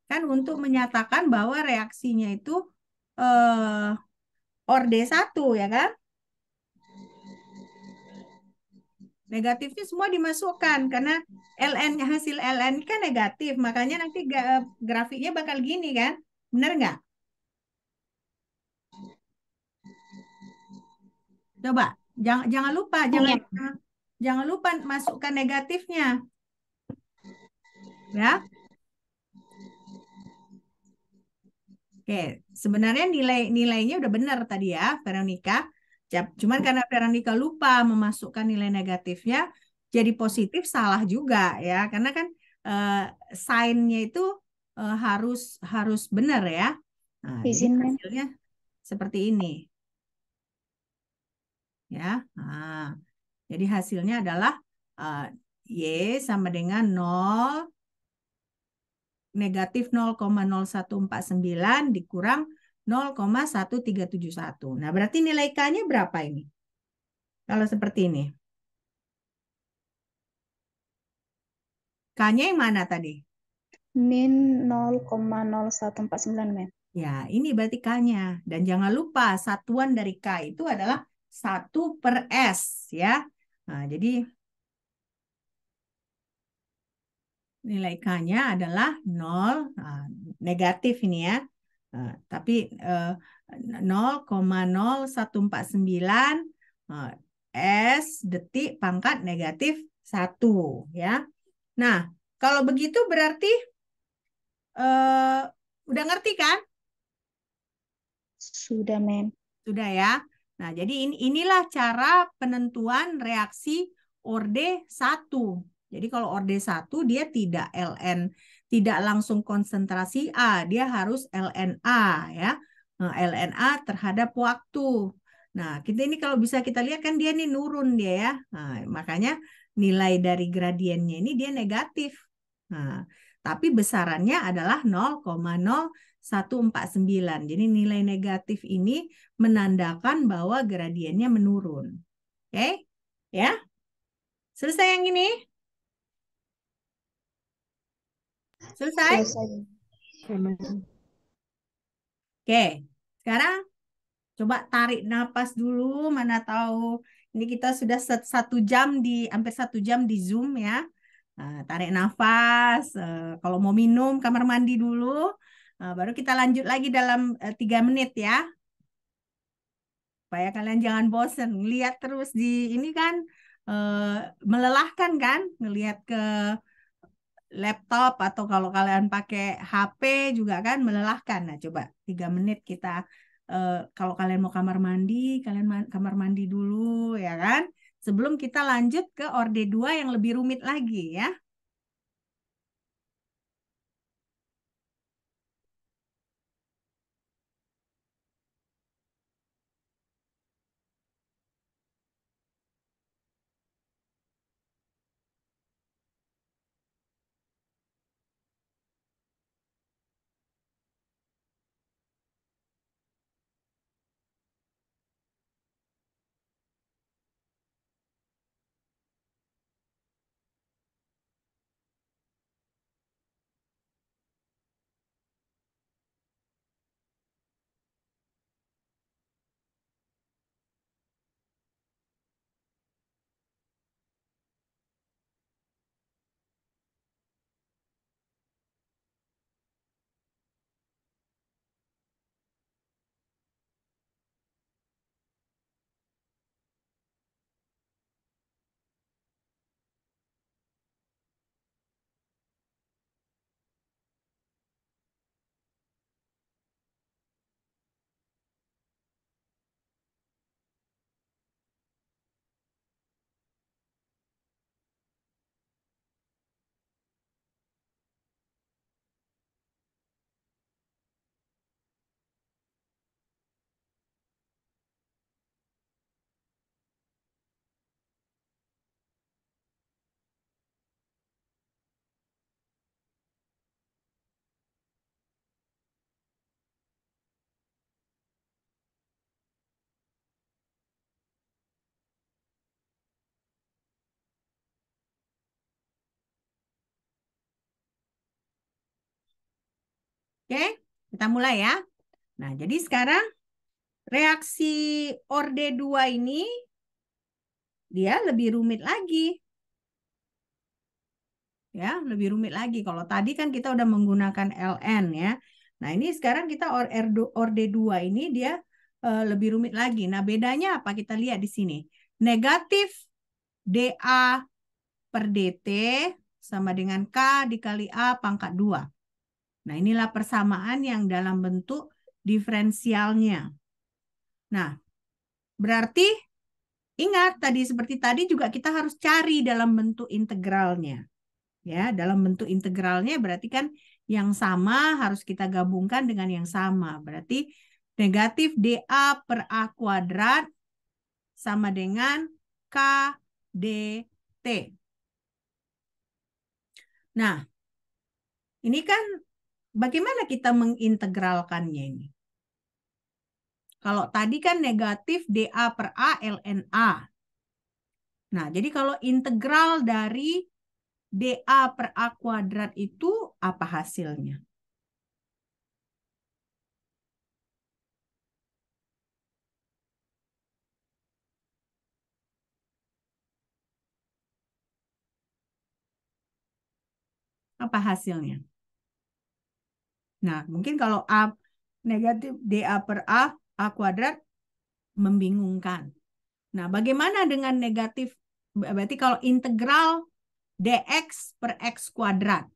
Kan untuk menyatakan bahwa reaksinya itu orde 1, ya kan? Negatifnya semua dimasukkan karena hasil LN kan negatif, makanya nanti grafiknya bakal gini kan? Bener nggak? Coba, jangan lupa, Iya. Jangan lupa masukkan negatifnya. Ya. Oke, sebenarnya nilainya udah benar tadi ya, Veronica. Cuman karena Veronica lupa memasukkan nilai negatifnya, jadi positif salah juga ya, karena kan sign-nya itu harus benar ya. Nah, jadi Izin, Mem. hasilnya seperti ini. Ya. Nah, jadi hasilnya adalah Y sama dengan 0 negatif 0,0149 dikurang 0,1371. Nah, berarti nilai K-nya berapa ini? Kalau seperti ini. K-nya yang mana tadi? Min 0,0149, Mem. Ya, ini berarti K-nya. Dan jangan lupa satuan dari K itu adalah 1/S ya. Nah, jadi nilai K-nya adalah 0, negatif ini ya. Tapi 0,0149 S detik pangkat negatif 1 ya. Nah, kalau begitu berarti udah ngerti kan? Sudah, Mem. Sudah ya. Nah, jadi inilah cara penentuan reaksi orde 1. Jadi kalau orde 1 dia tidak LN, tidak langsung konsentrasi A, dia harus LNA ya. Nah, LNA terhadap waktu. Nah, kita ini kalau bisa kita lihat kan dia nih nurun dia ya. Nah, makanya nilai dari gradiennya ini dia negatif. Nah, tapi besarannya adalah 0,0149. Jadi nilai negatif ini menandakan bahwa gradiennya menurun. Oke? Ya? Selesai yang ini? Selesai? Selesai. Oke. Sekarang coba tarik napas dulu. Mana tahu ini kita sudah 1 jam hampir 1 jam di Zoom ya. Tarik nafas. Kalau mau minum kamar mandi dulu. Baru kita lanjut lagi dalam 3 menit ya. Supaya kalian jangan bosen. Lihat terus di ini kan melelahkan kan. Ngelihat ke laptop atau kalau kalian pakai HP juga kan melelahkan. Nah, coba 3 menit kita kalau kalian mau kamar mandi, kalian kamar mandi dulu ya kan. Sebelum kita lanjut ke orde 2 yang lebih rumit lagi ya. Oke, kita mulai ya. Nah, jadi sekarang reaksi orde 2 ini dia lebih rumit lagi. Ya, lebih rumit lagi. Kalau tadi kan kita udah menggunakan LN ya. Nah, ini sekarang kita orde 2 ini dia lebih rumit lagi. Nah, bedanya apa? Kita lihat di sini. Negatif dA per dt sama dengan K dikali A pangkat 2. Nah, inilah persamaan yang dalam bentuk diferensialnya. Nah, berarti ingat tadi seperti tadi juga kita harus cari dalam bentuk integralnya. Ya, dalam bentuk integralnya berarti kan yang sama harus kita gabungkan dengan yang sama. Berarti negatif dA per A kuadrat sama dengan K dt. Nah, ini kan bagaimana kita mengintegralkannya ini? Kalau tadi kan negatif dA per A ln A. Nah, jadi kalau integral dari dA per A kuadrat itu apa hasilnya? Apa hasilnya? Nah, mungkin kalau A negatif dA per A kuadrat membingungkan. Nah, bagaimana dengan negatif? Berarti kalau integral dx per x kuadrat.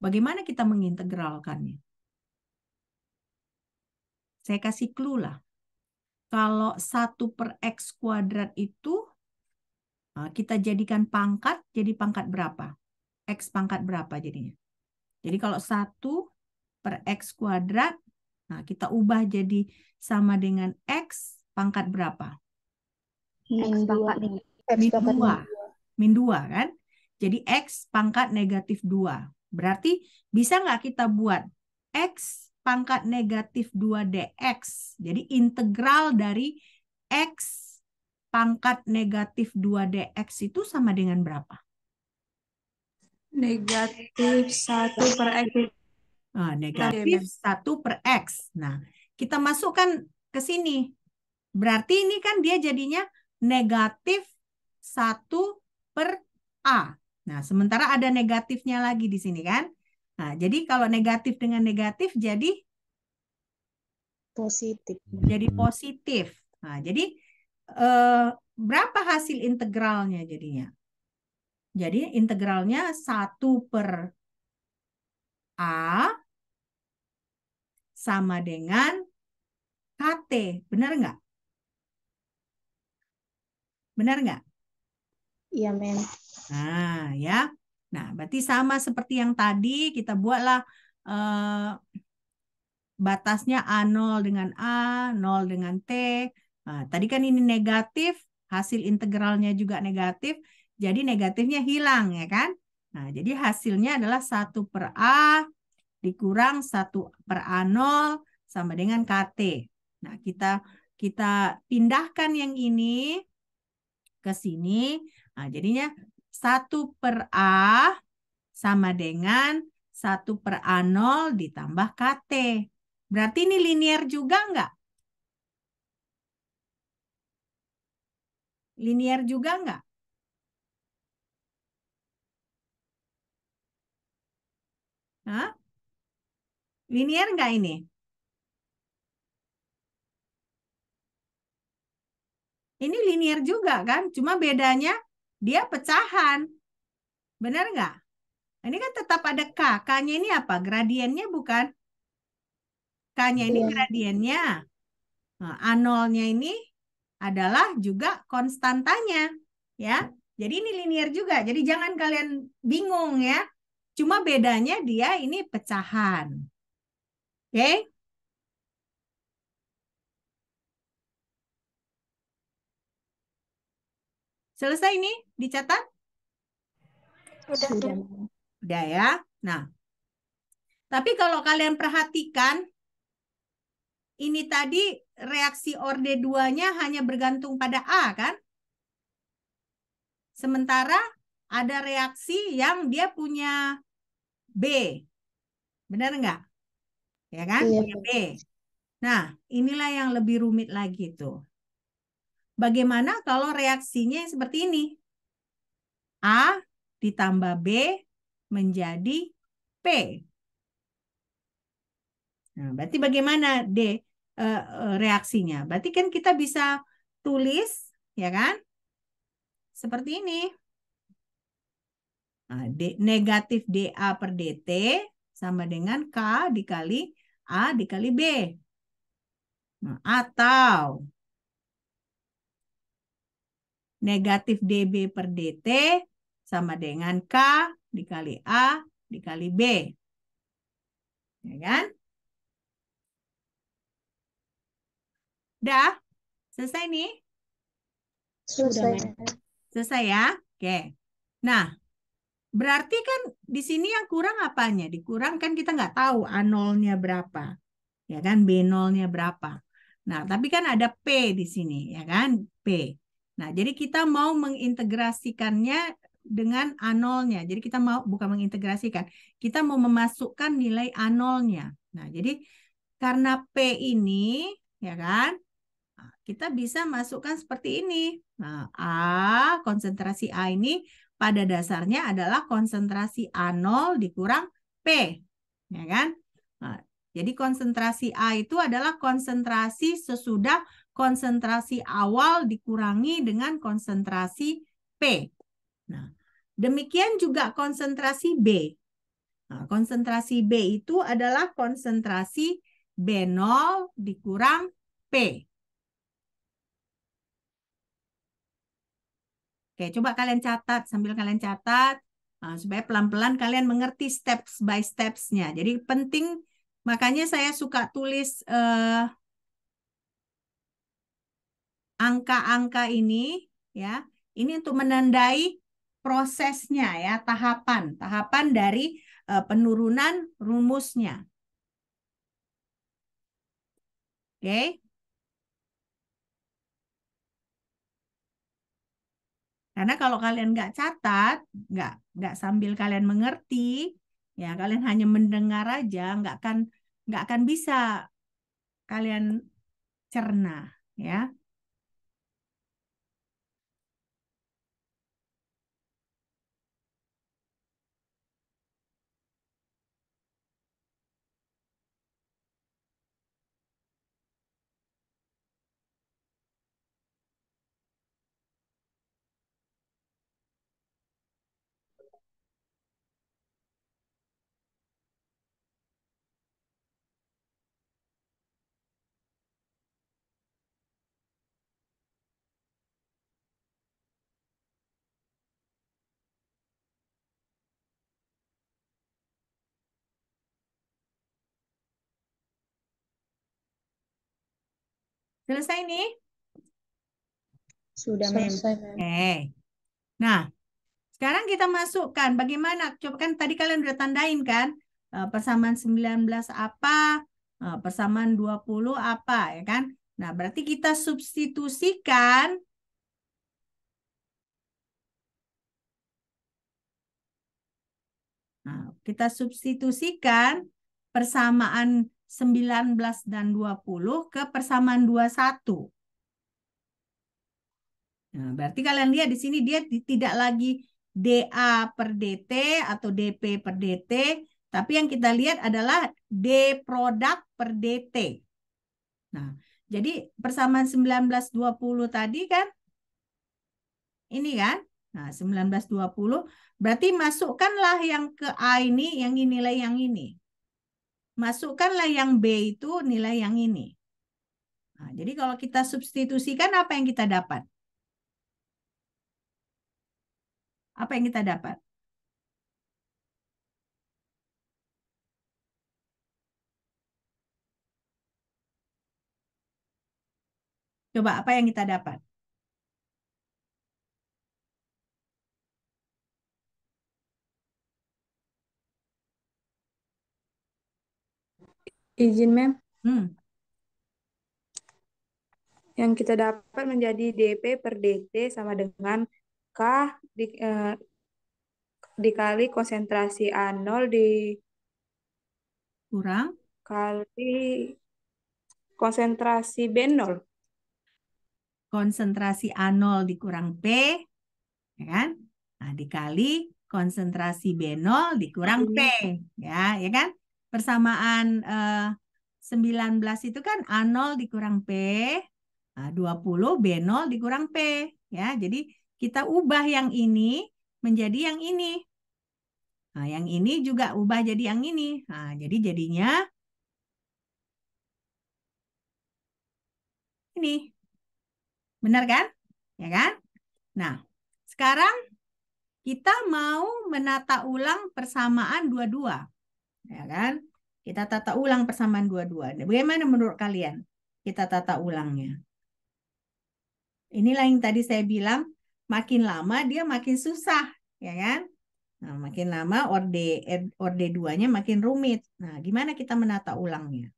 Bagaimana kita mengintegralkannya? Saya kasih clue lah. Kalau 1 per x kuadrat itu kita jadikan pangkat, jadi pangkat berapa? X pangkat berapa jadinya? Jadi kalau 1 per x kuadrat, nah kita ubah jadi sama dengan x pangkat berapa? Min 2. Min 2. Min 2 kan? Jadi x pangkat negatif 2. Berarti bisa nggak kita buat x pangkat negatif 2 dx. Jadi integral dari x pangkat negatif 2 dx itu sama dengan berapa? Negatif 1 per x. Negatif 1 per x. Nah, kita masukkan ke sini. Berarti ini kan dia jadinya negatif 1 per A. Nah, sementara ada negatifnya lagi di sini kan. Nah, jadi kalau negatif dengan negatif jadi Positif. jadi positif. Nah, jadi berapa hasil integralnya jadinya? Jadi integralnya 1 per A sama dengan KT. Benar nggak? Benar nggak? Iya, men. Nah, ya. Nah, berarti sama seperti yang tadi, kita buatlah batasnya A0 dengan A, 0 dengan T. Nah, tadi kan ini negatif, hasil integralnya juga negatif, jadi negatifnya hilang, ya kan? Nah, jadi hasilnya adalah 1 per A dikurang 1 per A0 sama dengan KT. Nah, kita pindahkan yang ini ke sini. Nah, jadinya 1 per A sama dengan 1 per A0 ditambah KT. Berarti ini linear juga enggak? Linear juga enggak? Hah? Linear enggak ini? Ini linear juga kan? Cuma bedanya dia pecahan. Benar enggak? Ini kan tetap ada K. K-nya ini apa? Gradiennya bukan? K-nya ini gradiennya. Nah, A0-nya ini adalah juga konstantanya. Ya. Jadi ini linear juga. Jadi jangan kalian bingung ya. Cuma bedanya dia ini pecahan. Oke? Selesai ini? Dicatat? Sudah. Udah ya. Nah, tapi kalau kalian perhatikan, ini tadi reaksi orde 2-nya hanya bergantung pada A, kan? Sementara ada reaksi yang dia punya B. Benar nggak? Ya kan? Iya. Punya B. Nah, inilah yang lebih rumit lagi tuh. Bagaimana kalau reaksinya seperti ini? A ditambah B menjadi P. Nah, berarti bagaimana reaksinya? Berarti kan kita bisa tulis, ya kan? seperti ini. Nah, negatif dA per dt sama dengan K dikali A dikali B. Nah, atau negatif dB per dt sama dengan K dikali A dikali B. Ya kan? Udah? Selesai nih? Selesai. Selesai ya? Oke. Nah, berarti kan di sini yang kurang apanya? Dikurang kan kita nggak tahu A0-nya berapa. Ya kan? B0-nya berapa. Nah, tapi kan ada P di sini. Ya kan? P. Nah, jadi kita mau mengintegrasikannya dengan A0-nya. Jadi kita mau, bukan mengintegrasikan. Kita mau memasukkan nilai A0-nya. Nah, jadi karena P ini, ya kan? Kita bisa masukkan seperti ini. Nah, konsentrasi A ini pada dasarnya adalah konsentrasi A0 dikurang P. Ya kan? Nah, jadi konsentrasi A itu adalah konsentrasi sesudah konsentrasi awal dikurangi dengan konsentrasi P. Nah, demikian juga konsentrasi B. Nah, konsentrasi B itu adalah konsentrasi B0 dikurang P. Oke, coba kalian catat sambil kalian catat supaya pelan-pelan kalian mengerti steps by steps-nya. Jadi penting, makanya saya suka tulis angka-angka ini, ya. Ini untuk menandai prosesnya, ya, tahapan dari penurunan rumusnya. Oke. Karena kalau kalian nggak catat, nggak sambil kalian mengerti, ya kalian hanya mendengar aja, nggak akan bisa kalian cerna, ya. Selesai nih? Sudah, Mem. Selesai, Mem. Oke. Nah, sekarang kita masukkan bagaimana? Coba kan tadi kalian udah tandain kan? Persamaan 19 apa? Persamaan 20 apa, ya kan? Nah, berarti kita substitusikan persamaan 19 dan 20 ke persamaan 21. Nah, berarti kalian lihat di sini dia tidak lagi dA per dt atau dP per dt, tapi yang kita lihat adalah d produk per dt. Nah, jadi persamaan 19-20 tadi kan, ini kan, nah 19-20, berarti masukkanlah yang ke A ini, yang ini nilai yang ini. Masukkanlah yang B itu nilai yang ini. Nah, jadi kalau kita substitusikan apa yang kita dapat? Apa yang kita dapat? Coba apa yang kita dapat? Izin, Mem. Yang kita dapat menjadi dP per dt sama dengan K dikali konsentrasi A0 Kurang kali konsentrasi B0. konsentrasi A0 dikurang P, ya kan? Nah, dikali konsentrasi B0 dikurang P, ya kan? Persamaan 19 itu kan A0 dikurang P, 20 B0 dikurang P, ya. Jadi kita ubah yang ini menjadi yang ini. Nah, yang ini juga ubah jadi yang ini. Nah, jadi jadinya ini. Benar kan? Ya kan? Nah, sekarang kita mau menata ulang persamaan dua-dua. Ya kan? Kita tata ulang persamaan dua-dua. Bagaimana menurut kalian kita tata ulangnya? Inilah yang tadi saya bilang, makin lama dia makin susah, ya kan? Nah, makin lama orde 2-nya makin rumit. Nah, gimana kita menata ulangnya?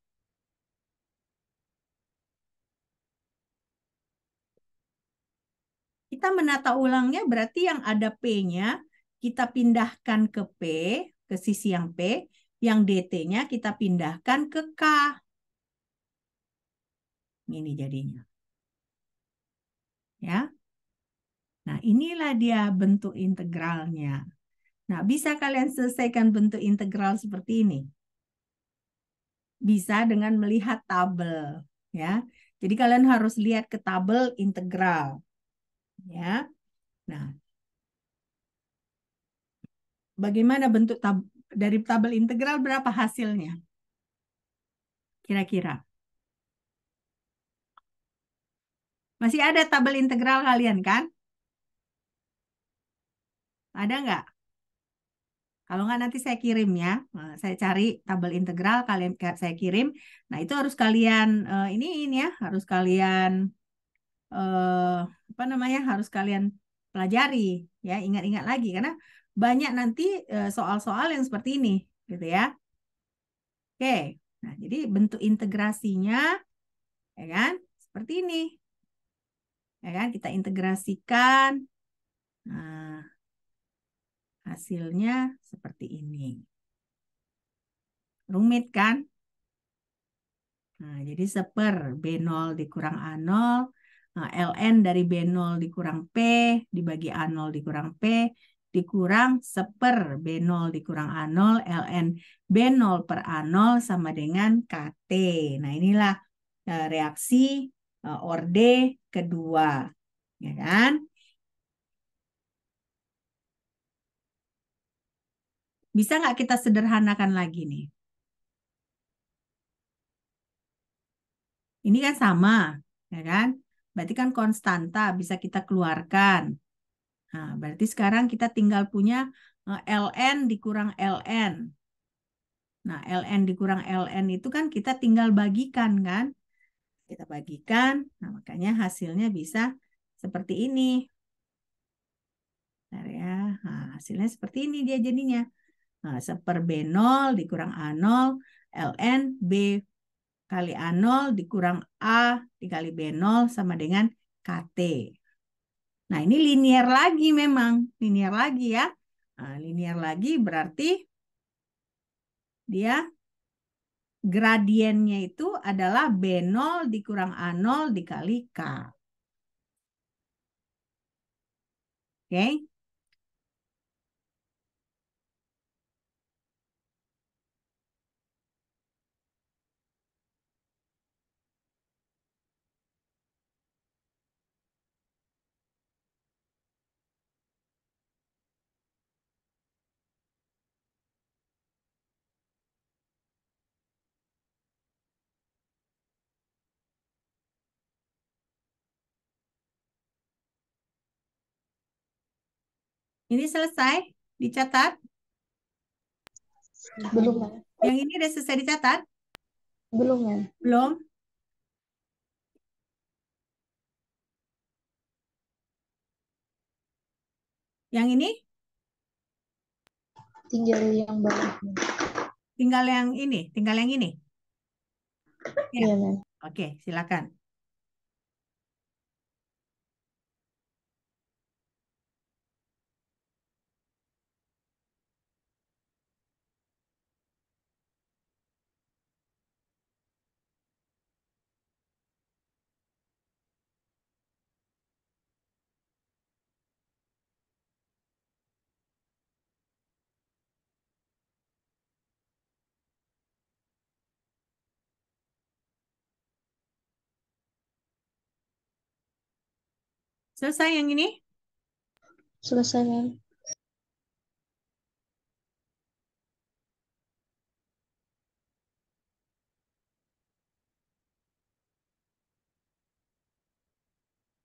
Kita menata ulangnya berarti yang ada P-nya kita pindahkan ke P, ke sisi yang P, yang DT-nya kita pindahkan ke K. Ini jadinya. Ya. Nah, inilah dia bentuk integralnya. Nah, bisa kalian selesaikan bentuk integral seperti ini? Bisa dengan melihat tabel, ya. Jadi kalian harus lihat ke tabel integral, ya. Nah, bagaimana bentuk dari tabel integral, berapa hasilnya? Kira-kira. Masih ada tabel integral kalian kan? Ada nggak? Kalau nggak nanti saya kirim ya. Saya cari tabel integral, kalian saya kirim. Nah, itu harus kalian ini ya, harus kalian apa namanya? Harus kalian pelajari ya, ingat-ingat lagi karena banyak nanti soal-soal yang seperti ini gitu ya. Oke. Nah, jadi bentuk integrasinya ya kan? Seperti ini. Ya kan? Kita integrasikan. Nah, hasilnya seperti ini. Rumit kan? Nah, jadi seper B0 dikurang A0, nah, ln dari B0 dikurang P, dibagi A0 dikurang P, dikurang seper B0 dikurang A0, ln B0 per A0 sama dengan KT. Nah, inilah reaksi orde kedua. Ya kan? Bisa nggak kita sederhanakan lagi nih? Ini kan sama, ya kan? Berarti kan konstanta bisa kita keluarkan. Nah, berarti sekarang kita tinggal punya ln dikurang ln. Nah, ln dikurang ln itu kan kita tinggal bagikan kan? Kita bagikan, nah makanya hasilnya bisa seperti ini. Bentar ya. Nah, hasilnya seperti ini dia jadinya. Nah, seper B0 dikurang A0, ln B kali A0 dikurang A dikali B0 sama dengan KT. Nah, ini linear lagi memang. Linear lagi ya. Nah, linear lagi berarti dia gradiennya itu adalah B0 dikurang A0 dikali K. Oke. Ini selesai dicatat. Belum, Mem. Yang ini udah selesai dicatat? Belum, Mem. Belum? Yang ini? Tinggal yang bawah, Mem. Tinggal yang ini? Tinggal yang ini? Ya. Iya, Mem. Oke, silakan. Selesai yang ini? Selesai, Mem.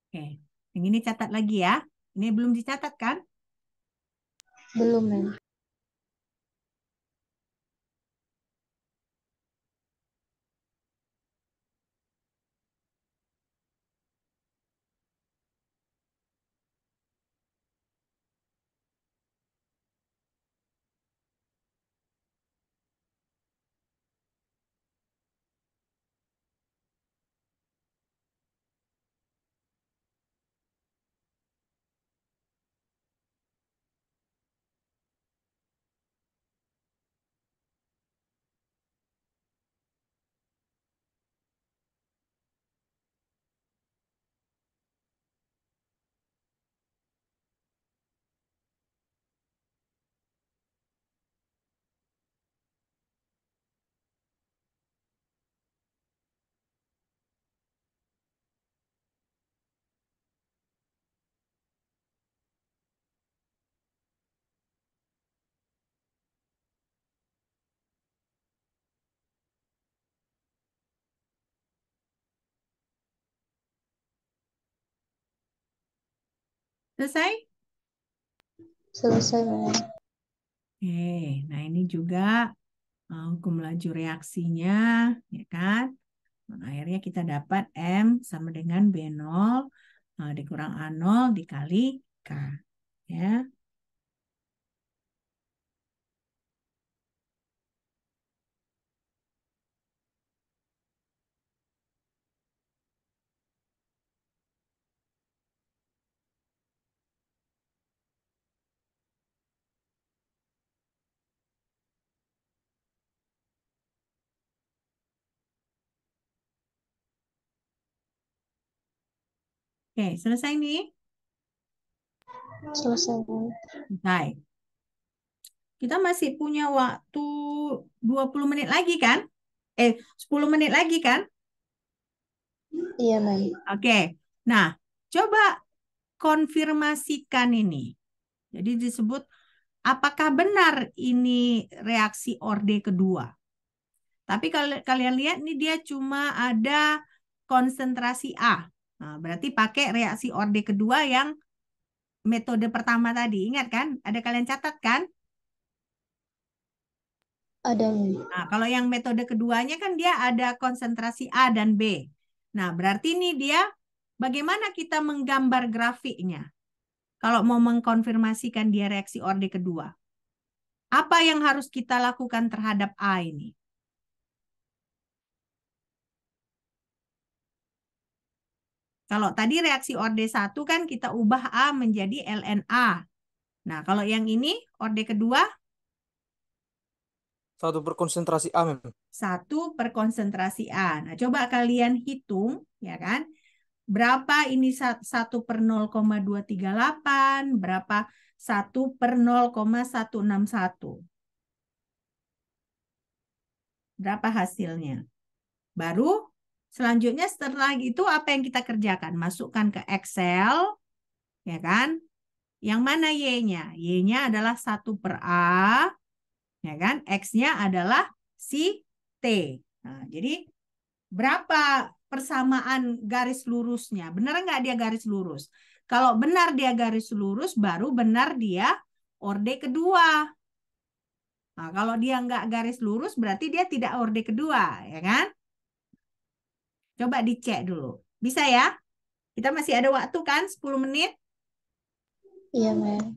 Oke, yang ini catat lagi ya. Ini belum dicatat kan? Belum, Mem. Selesai? Selesai, Mem. Oke, nah ini juga hukum laju reaksinya, ya kan? Nah, akhirnya kita dapat M sama dengan B0 dikurang A0 dikali K. Ya. Oke, selesai nih? Selesai, Mem. Selesai. Kita masih punya waktu 20 menit lagi kan? 10 menit lagi kan? Iya, Mem. Oke. Nah, coba konfirmasikan ini. Jadi disebut apakah benar ini reaksi orde kedua? Tapi kalau kalian lihat nih dia cuma ada konsentrasi A. Nah, berarti pakai reaksi orde kedua yang metode pertama tadi. Ingat kan? Ada kalian catat kan? Ada, Mem. Nah, kalau yang metode keduanya kan dia ada konsentrasi A dan B. Nah, berarti ini dia bagaimana kita menggambar grafiknya? Kalau mau mengkonfirmasikan dia reaksi orde kedua. Apa yang harus kita lakukan terhadap A ini? Kalau tadi reaksi orde 1 kan kita ubah A menjadi ln A. Nah, kalau yang ini orde kedua, Satu per konsentrasi A, Mem. 1 per konsentrasi A. Nah, coba kalian hitung, ya kan? Berapa ini 1 per 0,238, berapa 1 per 0,161. Berapa hasilnya? Baru selanjutnya setelah itu apa yang kita kerjakan? Masukkan ke Excel, ya kan? Yang mana Y-nya? Y-nya adalah 1 per A, ya kan? X-nya adalah si T. Nah, jadi berapa persamaan garis lurusnya? Benar nggak dia garis lurus? Kalau benar dia garis lurus, baru benar dia orde kedua. Nah, kalau dia nggak garis lurus, berarti dia tidak orde kedua, ya kan? Coba dicek dulu. Bisa ya? Kita masih ada waktu kan? 10 menit. Iya, Mem.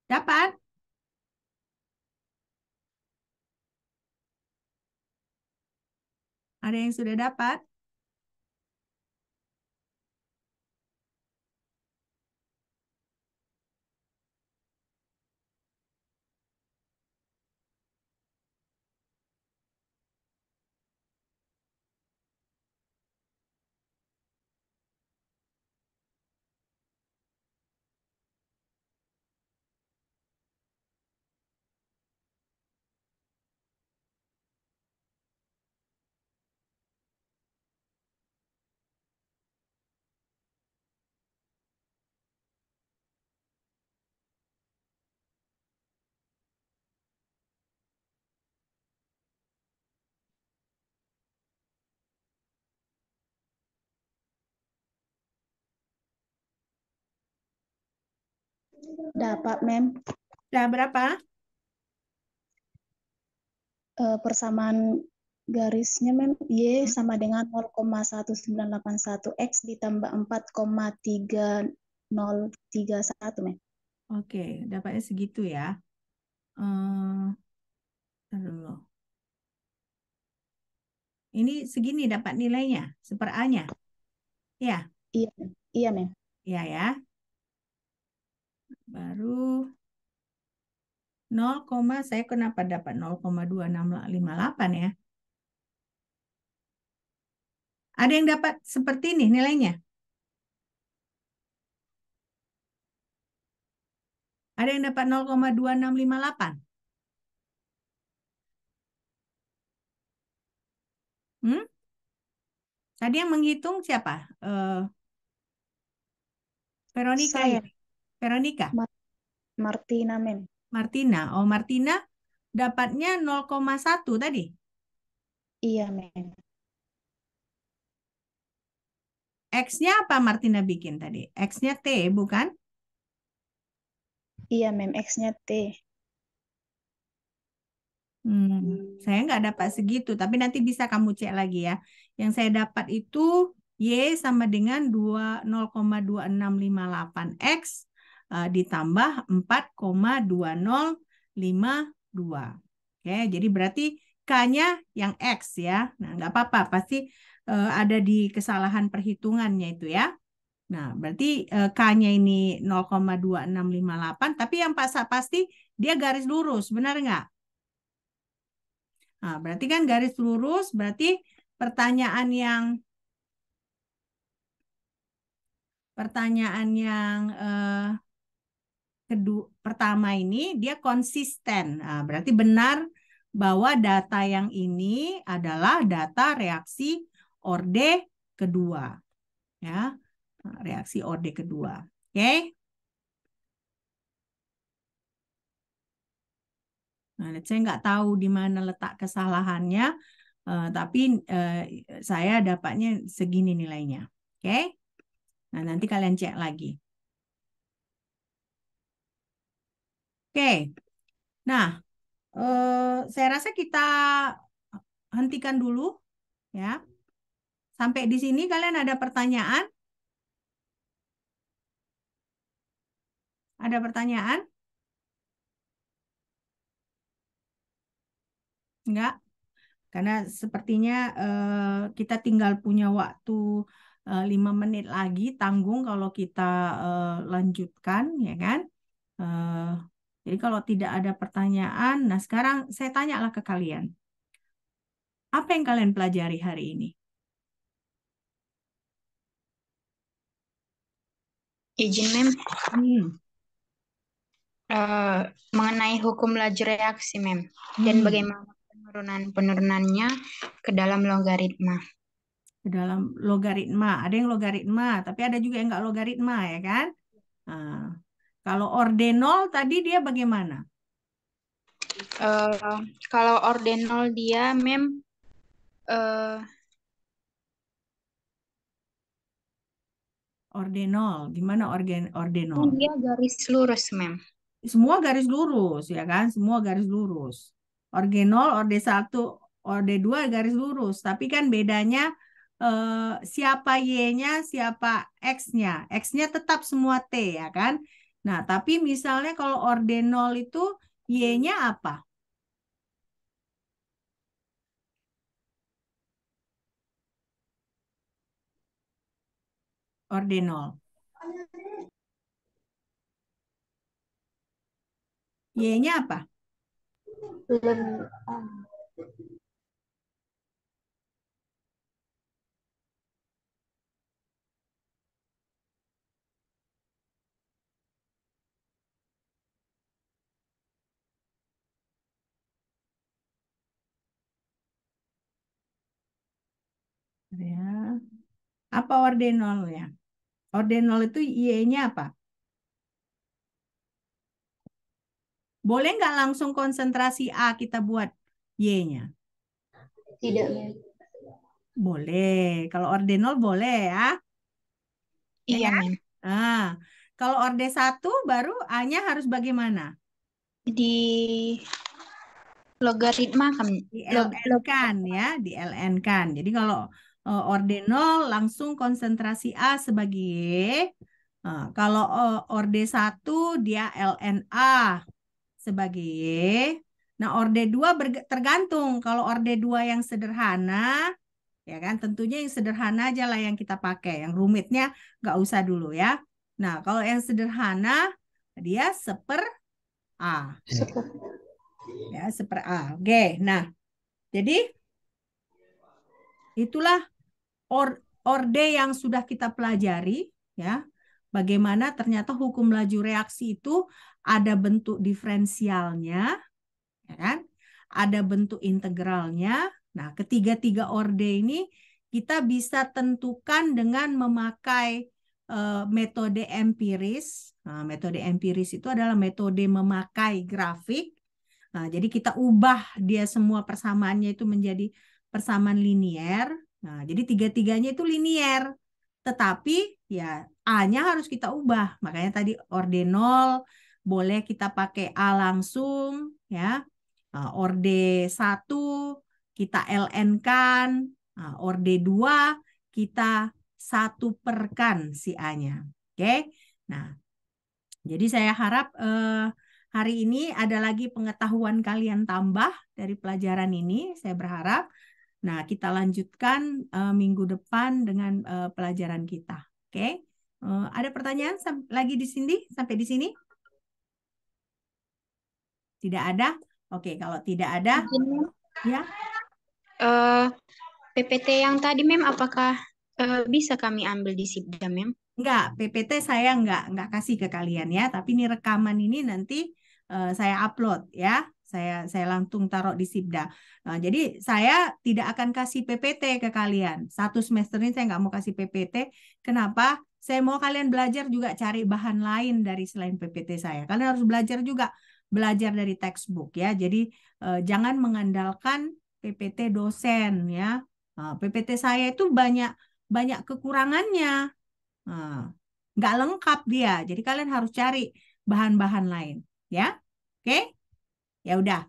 Dapat? Ada yang sudah dapat? Dapat, Mem. Sudah berapa? Persamaan garisnya, Mem. Y sama dengan 0,1981 X ditambah 4,3031, Mem. Oke, dapatnya segitu ya. Ntar dulu. Ini segini dapat nilainya, seper A-nya. Ya, Iya, iya, Mem. ya ya. Baru 0, saya kenapa dapat 0,2658 ya? Ada yang dapat seperti ini nilainya? Ada yang dapat 0,2658? Hmm? Tadi yang menghitung siapa? Veronica Saya, ini. Veronica. Martina, Mem. Martina. Oh, Martina dapatnya 0,1 tadi. Iya, Mem. X-nya apa Martina bikin tadi? X-nya T, bukan? Iya, Mem. X-nya T. Saya nggak dapat segitu, tapi nanti bisa kamu cek lagi ya. Yang saya dapat itu Y sama dengan 0,2658 X ditambah 4,2052. Oke, jadi berarti K-nya yang X ya. Nah, nggak apa-apa, pasti ada di kesalahan perhitungannya itu ya. Nah, berarti K-nya ini 0,2658, tapi yang pasti dia garis lurus, benar nggak? Nah, berarti kan garis lurus, berarti pertanyaan yang pertama ini dia konsisten. Nah, berarti benar bahwa data yang ini adalah data reaksi orde kedua. Ya, reaksi orde kedua. Oke? Nah, saya nggak tahu di mana letak kesalahannya, tapi saya dapatnya segini nilainya. Oke? Nah, nanti kalian cek lagi. Oke. Nah, saya rasa kita hentikan dulu ya. Sampai di sini kalian ada pertanyaan? Ada pertanyaan? Enggak? Karena sepertinya kita tinggal punya waktu 5 menit lagi, tanggung kalau kita lanjutkan, ya kan? Jadi kalau tidak ada pertanyaan, nah sekarang saya tanyalah ke kalian. Apa yang kalian pelajari hari ini? Izin, Mem. Mengenai hukum laju reaksi, Mem. Dan bagaimana penurunannya ke dalam logaritma. Ke dalam logaritma. Ada yang logaritma, tapi ada juga yang nggak logaritma, ya kan? Nah, kalau ordenol tadi dia bagaimana? Kalau ordenol dia, Mem, ordenol, gimana ordenol? dia garis lurus, Mem. Semua garis lurus, ya kan? Semua garis lurus. Orgenol, orde 1, orde 2 garis lurus. Tapi kan bedanya siapa Y-nya, siapa X-nya. X-nya tetap semua T, ya kan? Nah, tapi misalnya kalau ordenol itu Y-nya apa? Ordenol. Y-nya apa? Ya. Apa ordenolnya? Ordenol itu Y-nya apa? Boleh nggak langsung konsentrasi A kita buat Y-nya? Tidak, Mem. Boleh. Kalau ordenol boleh ya. Ya Iya, kan? Mem. Ah, kalau orde 1 baru A-nya harus bagaimana? Di logaritma kan? Di LN kan ya, di LN kan. Jadi kalau ordenol langsung konsentrasi A sebagai Y. Kalau orde 1 dia LNA sebagai Y. Nah, orde 2 tergantung. Kalau orde 2 yang sederhana, ya kan, tentunya yang sederhana aja lah yang kita pakai. Yang rumitnya nggak usah dulu ya. Nah, kalau yang sederhana, dia seper A. Ya, seper A. Oke, nah, jadi itulah orde yang sudah kita pelajari, ya. Bagaimana ternyata hukum laju reaksi itu ada bentuk diferensialnya, ya kan? Ada bentuk integralnya. Nah, ketiga-tiga orde ini kita bisa tentukan dengan memakai metode empiris. Nah, metode empiris itu adalah metode memakai grafik. Nah, jadi kita ubah dia semua persamaannya itu menjadi persamaan linier. Nah, jadi tiga-tiganya itu linier. Tetapi ya A-nya harus kita ubah. Makanya tadi ordenol boleh kita pakai A langsung ya. Orde 1 kita LN-kan, orde 2 kita satu perkan si A-nya. Oke. Nah, jadi saya harap hari ini ada lagi pengetahuan kalian tambah dari pelajaran ini. Saya berharap. Nah, kita lanjutkan minggu depan dengan pelajaran kita. Oke. Ada pertanyaan lagi di sini sampai di sini? Tidak ada? Oke, kalau tidak ada, ya. PPT yang tadi, Mem, apakah bisa kami ambil di SIPDA, Mem? Enggak, PPT saya enggak kasih ke kalian ya, tapi ini rekaman ini nanti saya upload ya. Saya langsung taruh di SIPDA. Nah, jadi saya tidak akan kasih PPT ke kalian. Satu semester ini saya nggak mau kasih PPT. Kenapa? Saya mau kalian belajar juga cari bahan lain dari selain PPT saya. Kalian harus belajar juga belajar dari textbook ya. Jadi jangan mengandalkan PPT dosen ya. PPT saya itu banyak kekurangannya. Nggak lengkap dia. Jadi kalian harus cari bahan-bahan lain, ya. Oke? Ya udah.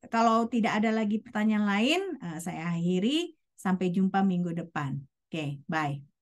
Kalau tidak ada lagi pertanyaan lain, saya akhiri. Sampai jumpa minggu depan. Oke, bye.